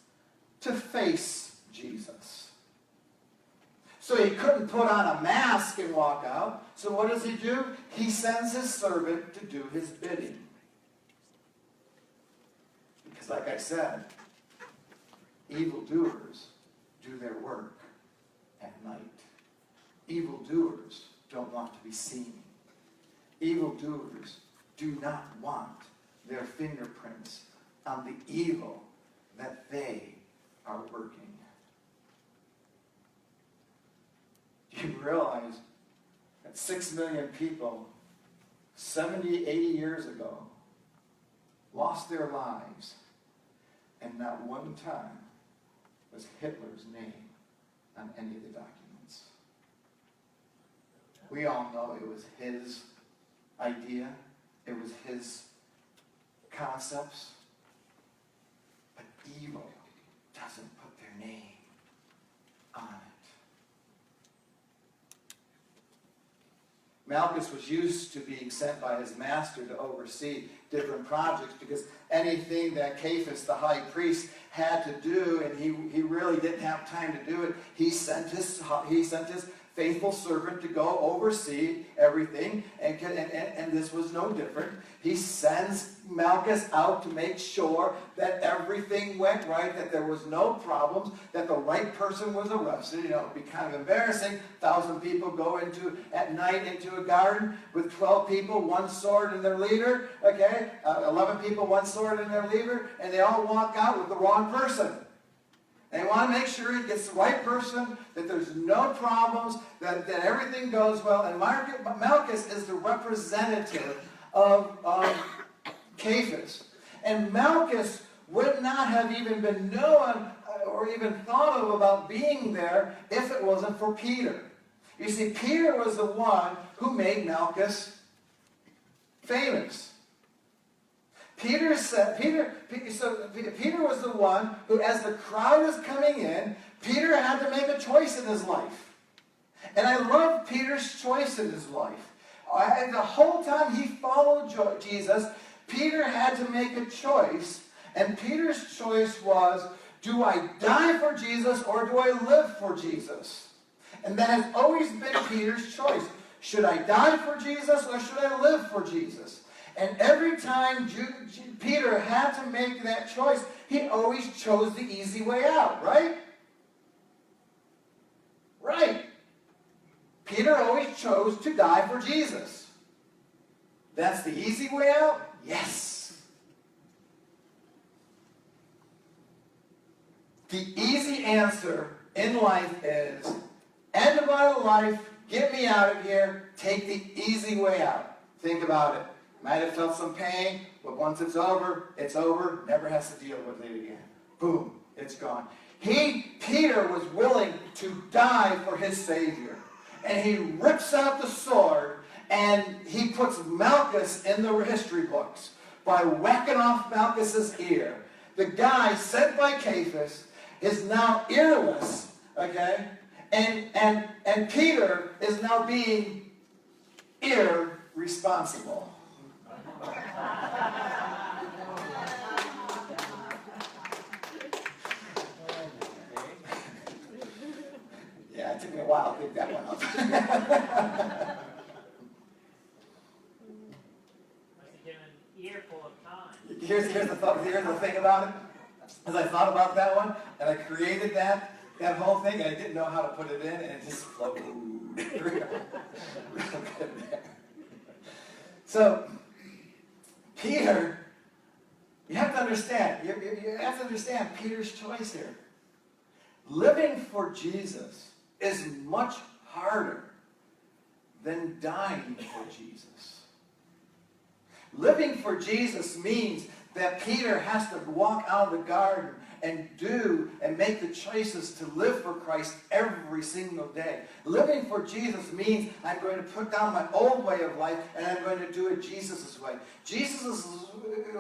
Speaker 1: to face Jesus. So he couldn't put on a mask and walk out. So what does he do? He sends his servant to do his bidding. Because like I said, evildoers do their work at night. Evildoers don't want to be seen. Evildoers do not want their fingerprints on the evil that they are working. Do you realize that 6 million people 70, 80 years ago lost their lives, and not one time was Hitler's name on any of the documents? We all know it was his idea. It was his concepts. But evil doesn't put their name on it. Malchus was used to being sent by his master to oversee different projects because anything that Caiaphas, the high priest, had to do, and he really didn't have time to do it, he sent his faithful servant to go oversee everything, and this was no different. He sends Malchus out to make sure that everything went right, that there was no problems, that the right person was arrested. You know, it would be kind of embarrassing. 1,000 people go at night into a garden with 12 people, one sword and their leader, okay? 11 people, one sword and their leader, and they all walk out with the wrong person. They want to make sure he gets the right person, that there's no problems, that everything goes well. And Malchus is the representative of Caiaphas. And Malchus would not have even been known or even thought of about being there if it wasn't for Peter. You see, Peter was the one who made Malchus famous. Peter was the one who, as the crowd was coming in, Peter had to make a choice in his life. And I love Peter's choice in his life. The whole time he followed Jesus, Peter had to make a choice. And Peter's choice was, do I die for Jesus or do I live for Jesus? And that has always been Peter's choice. Should I die for Jesus or should I live for Jesus? And every time Peter had to make that choice, he always chose the easy way out, right? Right. Peter always chose to die for Jesus. That's the easy way out? Yes. The easy answer in life is, end of my life, get me out of here, take the easy way out. Think about it. Might have felt some pain, but once it's over, never has to deal with it again. Boom, it's gone. Peter was willing to die for his Savior. And he rips out the sword and he puts Malchus in the history books by whacking off Malchus's ear. The guy sent by Cephas is now earless, okay? And Peter is now being irresponsible. Yeah, it took me a while to pick that one up.
Speaker 9: Earful of time.
Speaker 1: Here's the thing about it. As I thought about that one, and I created that whole thing, and I didn't know how to put it in, and it just floated. So, Peter, you have to understand. You have to understand Peter's choice here. Living for Jesus is much harder than dying for Jesus. Living for Jesus means that Peter has to walk out of the garden and make the choices to live for Christ every single day. Living for Jesus means I'm going to put down my old way of life and I'm going to do it Jesus' way.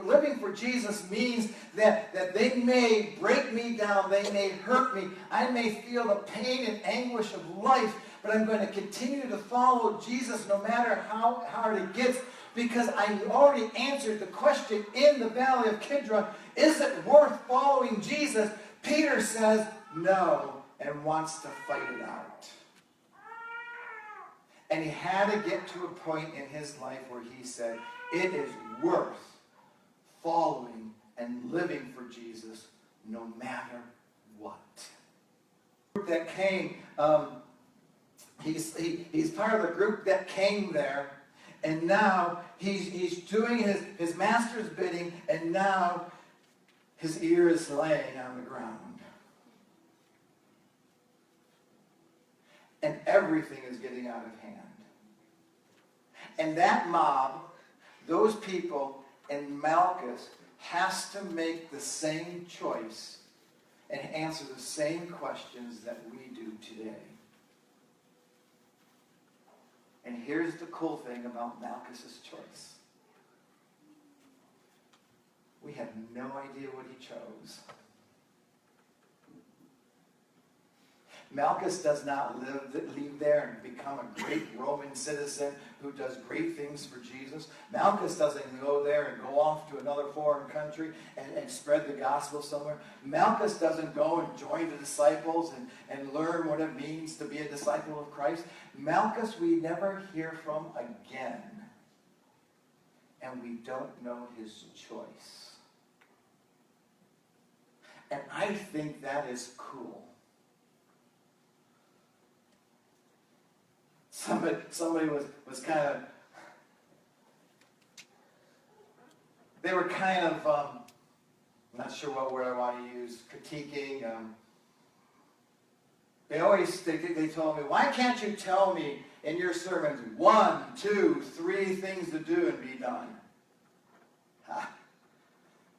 Speaker 1: Living for Jesus means that they may break me down, they may hurt me, I may feel the pain and anguish of life, but I'm going to continue to follow Jesus no matter how hard it gets, because I already answered the question in the Valley of Kidron, is it worth following Jesus? Peter says no and wants to fight it out. And he had to get to a point in his life where he said, it is worth following and living for Jesus no matter what. That came, he's part of the group that came there. And now he's doing his master's bidding, and now his ear is laying on the ground. And everything is getting out of hand. And that mob, those people, and Malchus has to make the same choice and answer the same questions that we do today. And here's the cool thing about Malchus's choice. We have no idea what he chose. Malchus does not leave there and become a great Roman citizen who does great things for Jesus. Malchus doesn't go there and go off to another foreign country and spread the gospel somewhere. Malchus doesn't go and join the disciples and learn what it means to be a disciple of Christ. Malchus we never hear from again. And we don't know his choice. And I think that is cool. Somebody was kind of, they were kind of, I'm not sure what word I want to use, critiquing. They told me, why can't you tell me in your sermons 1, 2, 3 things to do and be done?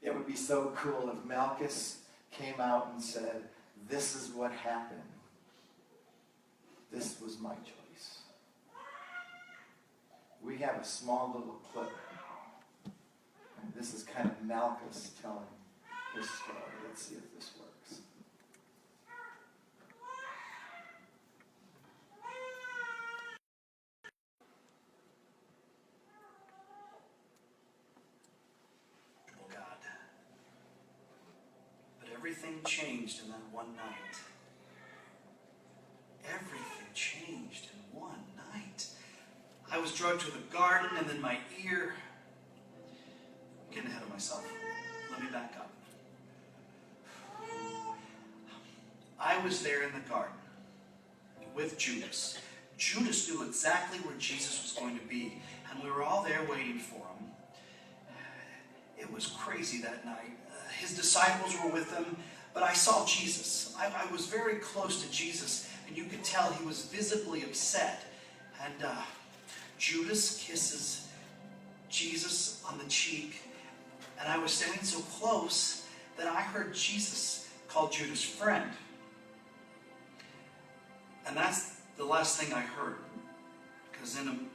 Speaker 1: It would be so cool if Malchus came out and said, this is what happened. This was my choice. We have a small little clip. And this is kind of Malchus telling his story. Let's see if this works.
Speaker 10: Oh God. But everything changed in that one night. Everything changed in one night. I was drugged to the garden, and then my ear myself. Let me back up. I was there in the garden with Judas. Judas knew exactly where Jesus was going to be, and we were all there waiting for him. It was crazy that night. His disciples were with him, but I saw Jesus. I was very close to Jesus, and you could tell he was visibly upset. And Judas kisses Jesus on the cheek, and I was standing so close that I heard Jesus call Judas friend. And that's the last thing I heard, because in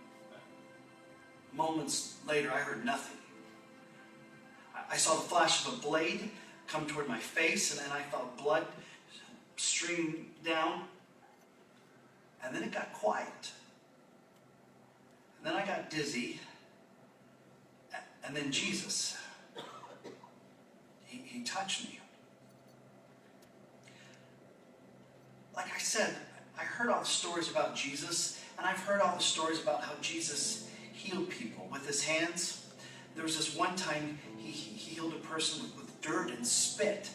Speaker 10: moments later I heard nothing. I saw the flash of a blade come toward my face, and then I felt blood stream down, and then it got quiet. And then I got dizzy, and then Jesus, he touched me. Like I said, I heard all the stories about Jesus, and I've heard all the stories about how Jesus healed people with his hands. There was this one time he healed a person with dirt and spit.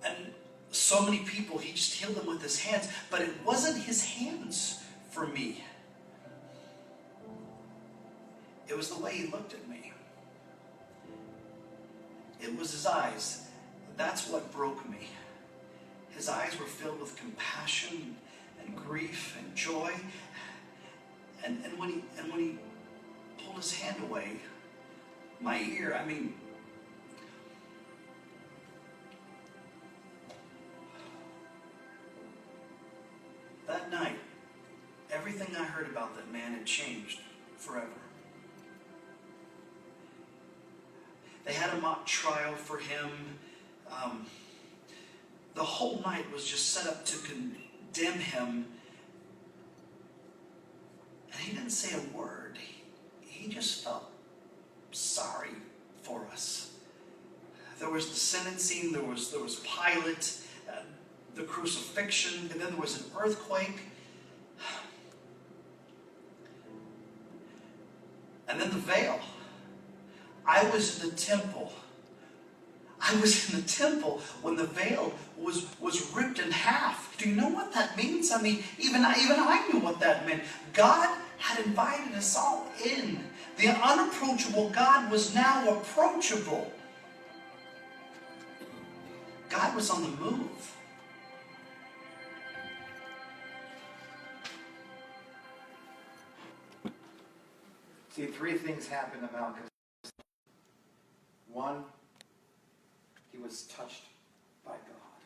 Speaker 10: And so many people, he just healed them with his hands. But it wasn't his hands for me. It was the way he looked at me. It was his eyes. That's what broke me. His eyes were filled with compassion and grief and joy. And when he pulled his hand away, my ear, that night, everything I heard about that man had changed forever. They had a mock trial for him. The whole night was just set up to condemn him. And he didn't say a word. He just felt sorry for us. There was the sentencing, there was Pilate, the crucifixion, and then there was an earthquake. And then the veil. I was in the temple. I was in the temple when the veil was ripped in half. Do you know what that means? Even I knew what that meant. God had invited us all in. The unapproachable God was now approachable. God was on the move.
Speaker 1: See, three things happened to Malchus. One, he was touched by God.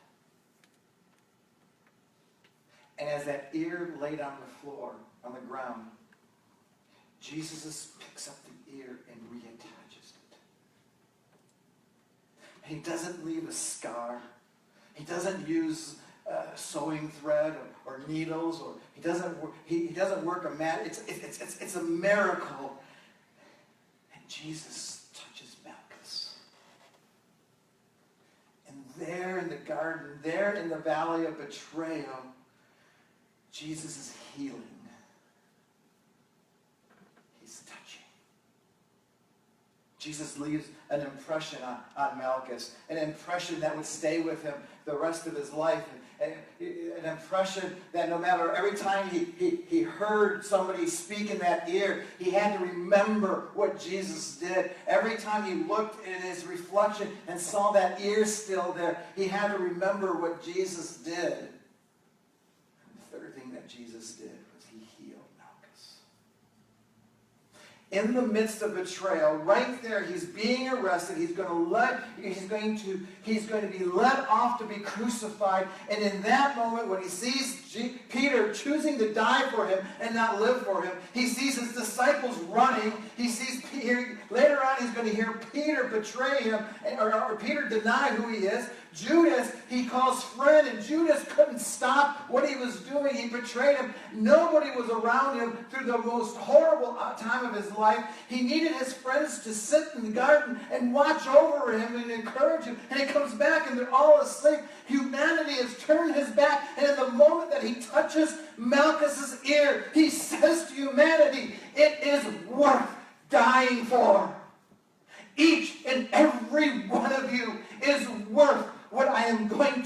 Speaker 1: And as that ear laid on the floor, on the ground, Jesus picks up the ear and reattaches it. He doesn't leave a scar. He doesn't use sewing thread or needles, or he doesn't work a mat. It's a miracle. And Jesus touches Malchus. And there in the garden, there in the valley of betrayal, Jesus is healing. He's touching. Jesus leaves an impression on Malchus, an impression that would stay with him the rest of his life, and an impression that no matter, every time he heard somebody speak in that ear, he had to remember what Jesus did. Every time he looked in his reflection and saw that ear still there, he had to remember what Jesus did. And the third thing that Jesus did was he healed Malchus. In the midst of betrayal, right there, he's being arrested. He's going to be led off to be crucified. And in that moment, when he sees Peter choosing to die for him and not live for him, he sees his disciples running. He sees Peter. Later on, he's going to hear Peter betray him, or Peter deny who he is. Judas, he calls friend, and Judas couldn't stop what he was doing. He betrayed him. Nobody was around him through the most horrible time of his life. He needed his friends to sit in the garden and watch over him and encourage him. And he comes back and they're all asleep. Humanity has turned his back. And in the moment that he touches Malchus's ear, he says to humanity, it is worth dying for. Each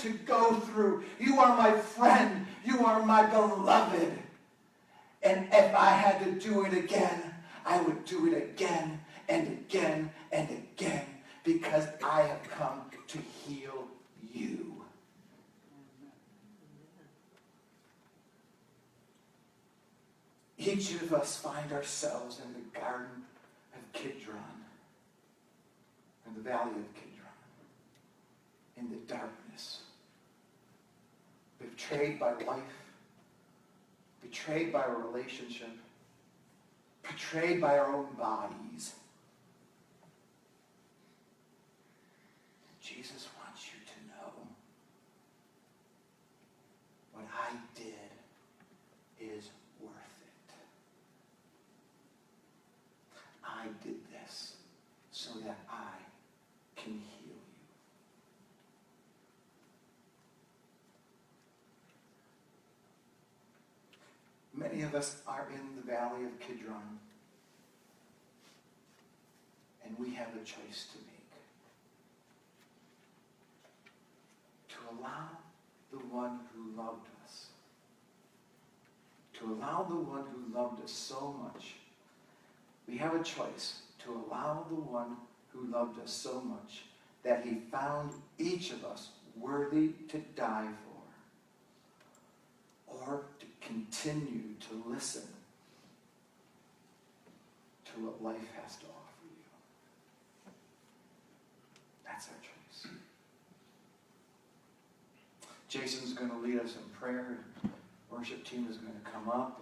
Speaker 1: to go through. You are my friend. You are my beloved. And if I had to do it again, I would do it again and again and again, because I have come to heal you. Each of us find ourselves in the garden of Kidron, in the valley of Kidron, in the darkness, betrayed by life, betrayed by a relationship, betrayed by our own bodies. Jesus wants you to know what I did is worth it. I did this so that I can heal you. Many of us are in the valley of Kidron, and we have a choice to make. To allow the one who loved us, to allow the one who loved us so much. We have a choice to allow the one who loved us so much that he found each of us worthy to die for, or to continue to listen to what life has to offer you. That's our choice. Jason's going to lead us in prayer. And worship team is going to come up.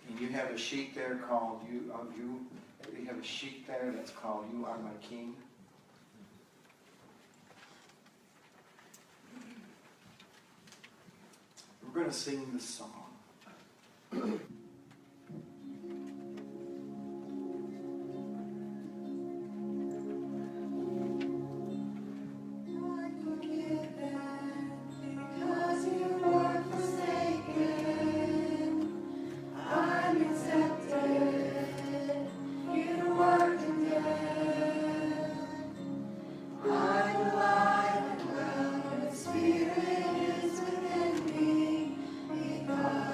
Speaker 1: And you have a sheet there called you have a sheet there that's called You Are My King. We're going to sing this song.
Speaker 3: Spirit is within me, because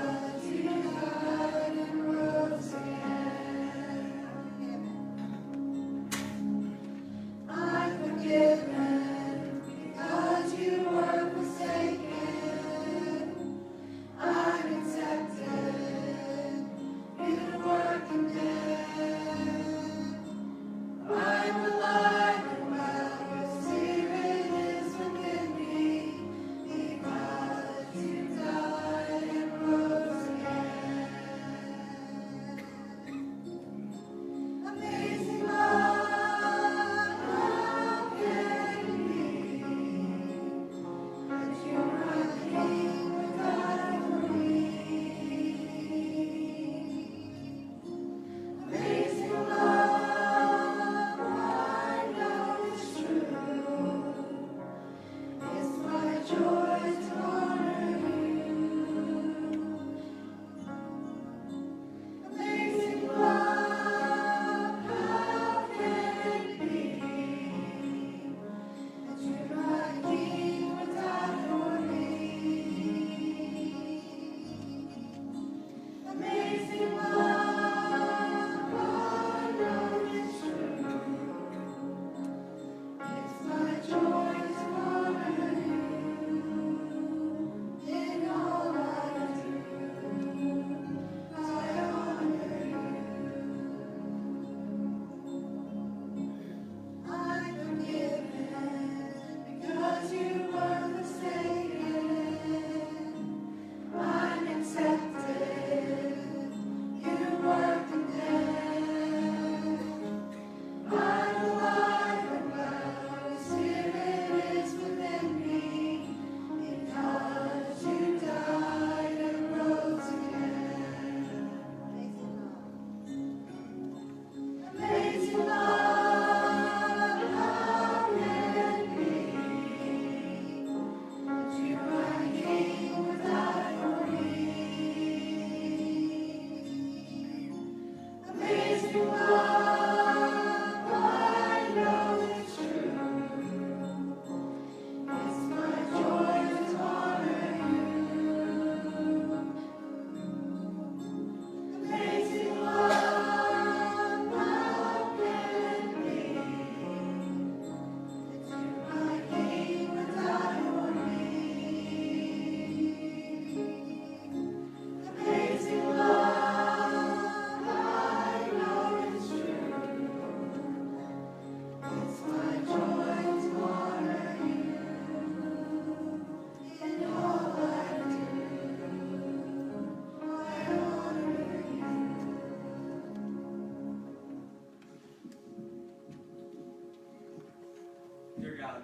Speaker 8: Dear God,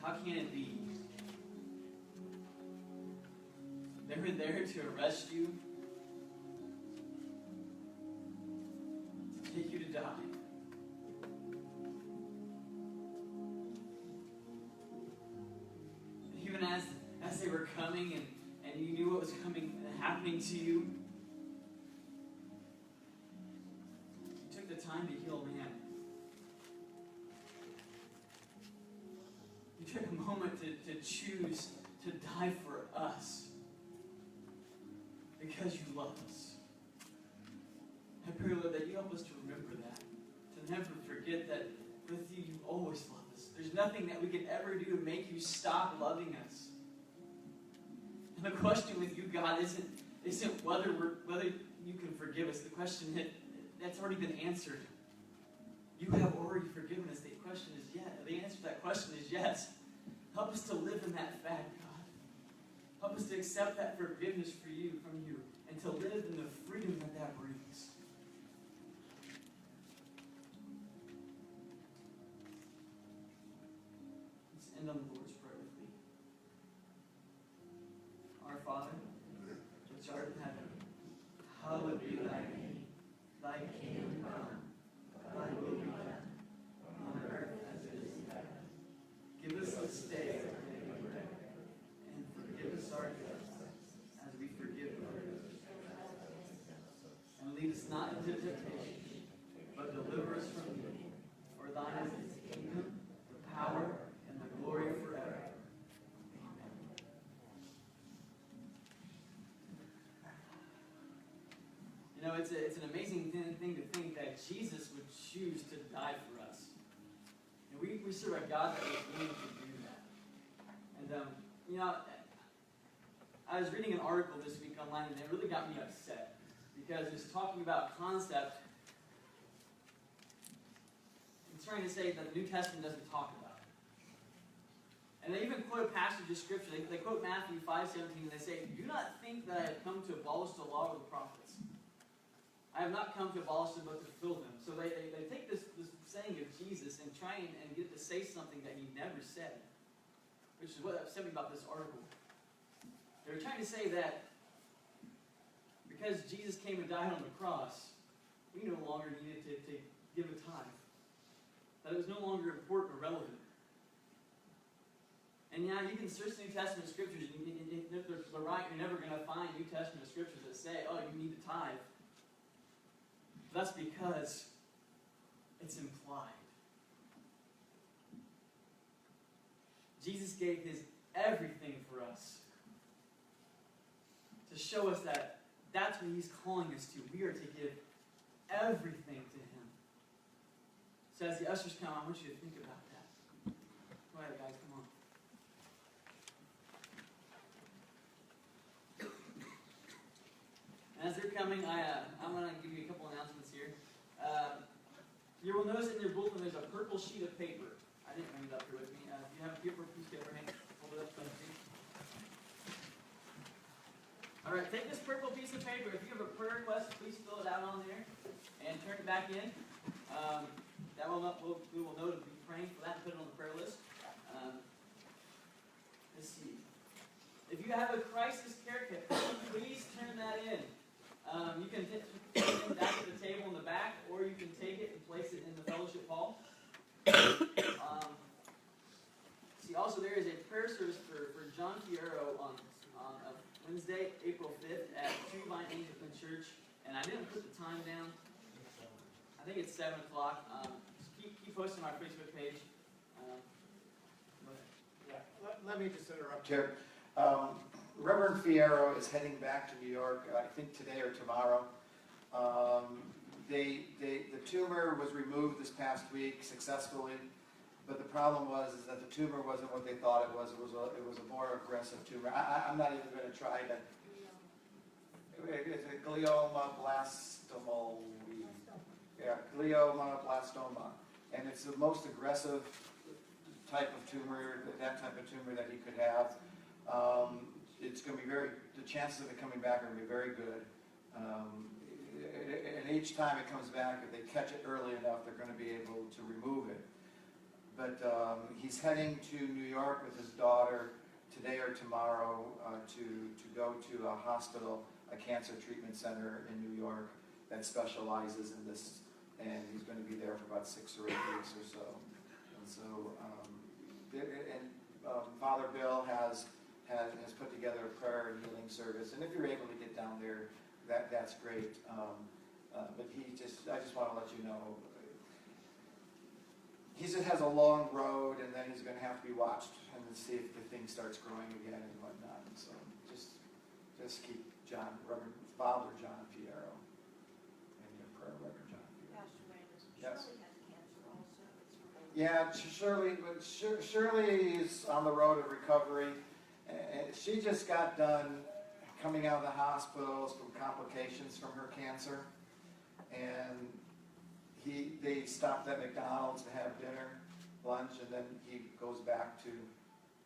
Speaker 8: how can it be they were there to arrest you, to take you to die? Even as they were coming and you knew what was coming and happening to you, you took the time to heal a man. You took a moment to choose to die for us because you love us. I pray, Lord, that you help us to remember that, to never forget that with you, you always love us. There's nothing that we could ever do to make you stop loving us. And the question with you, God, isn't whether you can forgive us. The question that's already been answered. You have already forgiven us. The question is yes. The answer to that question is yes. Help us to live in that fact, God. Help us to accept that forgiveness from you, and to live in the freedom that brings. Let's end on the Lord's Prayer with me. Our Father, which art in heaven, hallowed be thy name. Thy kingdom come, thy will be done, on earth as it is in heaven. Give us this day our daily bread, and forgive us our debts, as we forgive our debtors. And lead us not into temptation, but deliver us from evil. For thine is the kingdom, the power, and the glory forever. Amen. You know, it's an amazing thing to think that Jesus would choose to die for us. And we serve a God that was willing to do that. And, you know, I was reading an article this week online, and it really got me upset. Because it's talking about a concept. It's trying to say that the New Testament doesn't talk about it. And they even quote a passage of Scripture. They quote Matthew 5:17, and they say, "Do not think that I have come to abolish the law or the prophets. I have not come to abolish them, but to fulfill them." So they take this saying of Jesus and try and get it to say something that he never said, which is what upset me about this article. They were trying to say that because Jesus came and died on the cross, we no longer needed to give a tithe. That it was no longer important or relevant. And yeah, you can search New Testament scriptures, and they're right, you're never going to find New Testament scriptures that say, oh, you need to tithe. That's because it's implied. Jesus gave his everything for us to show us that that's what he's calling us to. We are to give everything to him. So as the ushers come, I want you to think about that. Go ahead, guys, come on. And as they're coming, I'm going to give you a couple announcements here. You will notice in your bulletin there's a purple sheet of paper. I didn't bring it up here with me. If you have a paper, please get it right. Hold it up. All right, take this purple piece of paper. If you have a prayer request, please fill it out on there and turn it back in. We will know to be praying for that and put it on the prayer list. Let's see. If you have a crisis care kit, please turn that in. You can take it back at the table in the back, or you can take it and place it in the fellowship hall. See, also there is a prayer service for John Fierro on Wednesday, April 5th at True Vine Anglican Church, and I didn't put the time down. I think it's 7 o'clock. Just keep posting on our Facebook page.
Speaker 1: Yeah, let me just interrupt here. Reverend Fierro is heading back to New York, I think today or tomorrow. The tumor was removed this past week successfully, but the problem was that the tumor wasn't what they thought it was. It was a more aggressive tumor. I'm not even going to try to. It's a glioblastoma. Yeah, glioblastoma, and it's the most aggressive type of tumor, that type of tumor that he could have. It's going to be the chances of it coming back are going to be very good. and each time it comes back, if they catch it early enough, they're going to be able to remove it. But he's heading to New York with his daughter today or tomorrow to go to a hospital, a cancer treatment center in New York that specializes in this, and he's going to be there for about 6 or 8 weeks or so. And so, Father Bill has put together a prayer and healing service, and if you're able to get down there, that's great. But I just want to let you know, he just has a long road, and then he's going to have to be watched and see if the thing starts growing again and whatnot. And so just keep Reverend Father John Fierro in your prayer, Reverend John Fierro.
Speaker 3: Pastor Randall,
Speaker 1: Yes.
Speaker 3: Shirley has cancer also.
Speaker 1: Yeah, Shirley is on the road of recovery. She just got done coming out of the hospitals from complications from her cancer, and they stopped at McDonald's to have dinner, lunch, and then he goes back to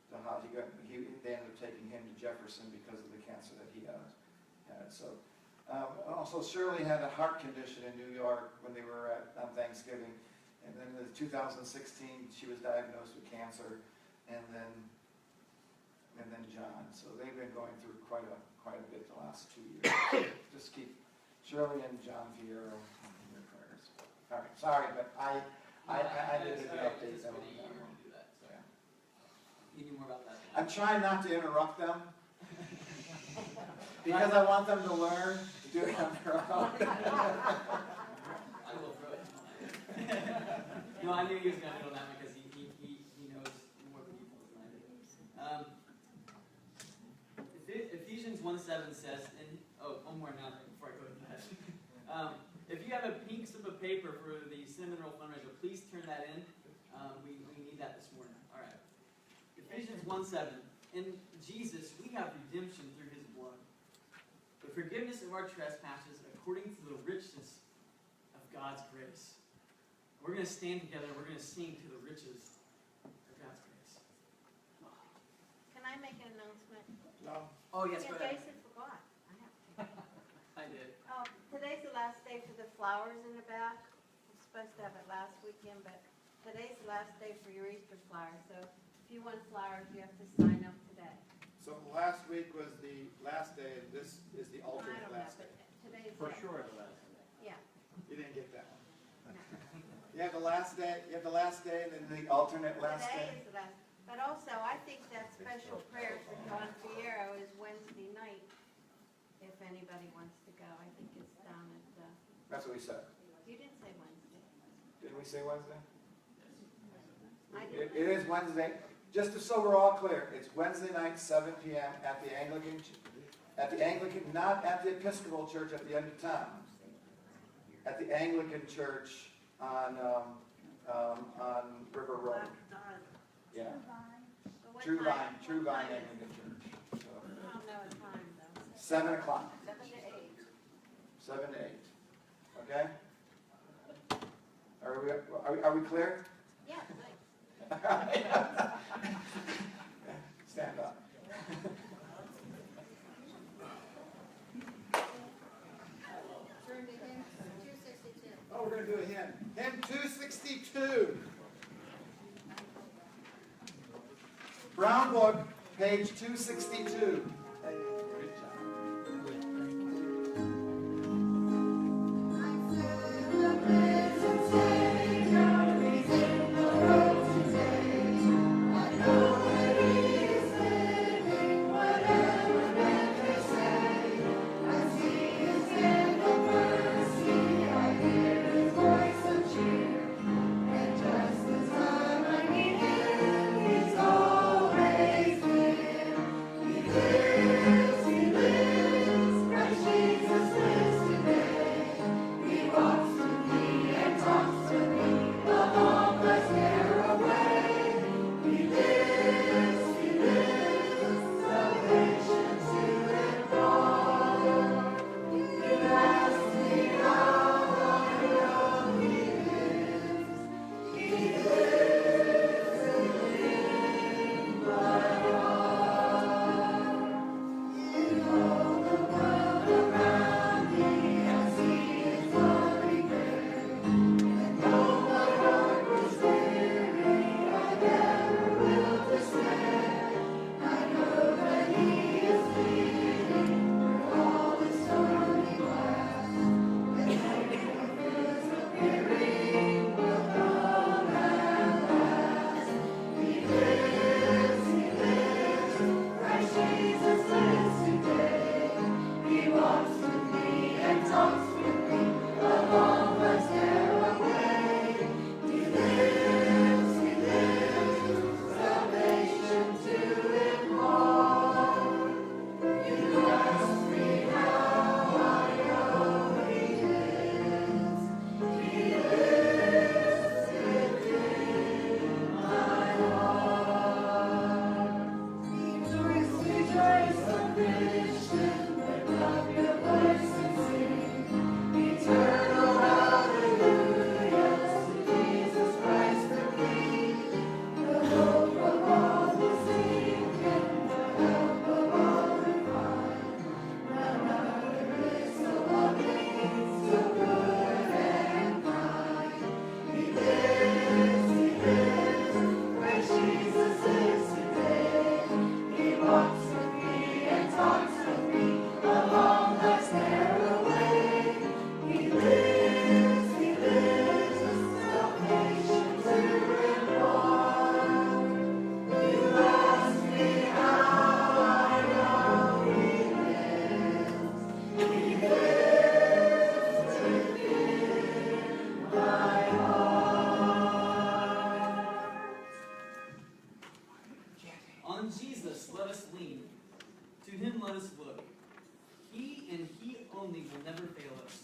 Speaker 1: the house. They ended up taking him to Jefferson because of the cancer that he had. So, also Shirley had a heart condition in New York when they were on Thanksgiving, and then in 2016 she was diagnosed with cancer, and then John. So they've been going through quite a bit the last 2 years. Just keep Shirley and John Fierro in your prayers. All right, sorry, but I did the update.
Speaker 8: It's been a year to do that, so.
Speaker 1: Yeah.
Speaker 8: You knew more about that.
Speaker 1: I'm trying not to interrupt them because I want them to learn to do it on their own.
Speaker 8: I will throw it. No, I knew he was going to hit on that because he knows more people than I do. Ephesians 1:7 says, one more announcement before I go into that. If you have a pink slip of paper for the Cinnamon Roll fundraiser, please turn that in. We need that this morning. All right. Ephesians 1:7. In Jesus, we have redemption through his blood, the forgiveness of our trespasses according to the richness of God's grace. We're going to stand together. We're going to sing to the riches of God's grace.
Speaker 3: Can I make an announcement?
Speaker 1: No.
Speaker 8: Oh, yes,
Speaker 3: Yeah,
Speaker 8: go ahead.
Speaker 3: Jason forgot. I have to.
Speaker 8: I did.
Speaker 3: Today's the last day for the flowers in the back. I'm supposed to have it last weekend, but today's the last day for your Easter flowers. So if you want flowers, you have to sign up today.
Speaker 1: So last week was the last day, and this is the
Speaker 3: I
Speaker 1: alternate
Speaker 3: don't know,
Speaker 1: last
Speaker 3: but
Speaker 1: day.
Speaker 3: today's.
Speaker 6: For
Speaker 3: the-
Speaker 6: sure the last.
Speaker 3: Yeah.
Speaker 1: You didn't get that one. You have the last day, and then the alternate last
Speaker 3: Today
Speaker 1: day.
Speaker 3: is the last. But also, I think that special prayer for John Fierro is Wednesday night, if anybody wants to go. I think it's down at,
Speaker 1: That's what we said.
Speaker 3: you didn't say Wednesday.
Speaker 1: Didn't we say Wednesday?
Speaker 3: I
Speaker 1: It
Speaker 3: did.
Speaker 1: is Wednesday. Just so we're all clear, it's Wednesday night, 7 p.m. at the Anglican, not at the Episcopal Church at the end of town. At the Anglican Church on River Road. Yeah.
Speaker 3: But what
Speaker 1: True
Speaker 3: time?
Speaker 1: Vine
Speaker 3: What time is it?
Speaker 1: Anglican Church. So,
Speaker 3: I don't know a time though.
Speaker 1: 7 o'clock,
Speaker 3: 7 to 8.
Speaker 1: 7 to 8. Okay? Are we clear?
Speaker 3: Yeah, thanks.
Speaker 1: Stand up.
Speaker 3: Turn to hymn 262.
Speaker 1: Oh, we're going to do a hymn. Hymn 262. Brown Book, page 262.
Speaker 3: He's always been.
Speaker 8: let us look. He and He only will never fail us,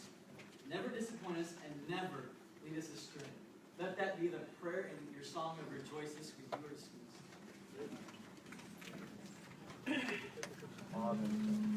Speaker 8: never disappoint us, and never lead us astray. Let that be the prayer and your song of rejoice this week. You are dismissed.
Speaker 6: Amen.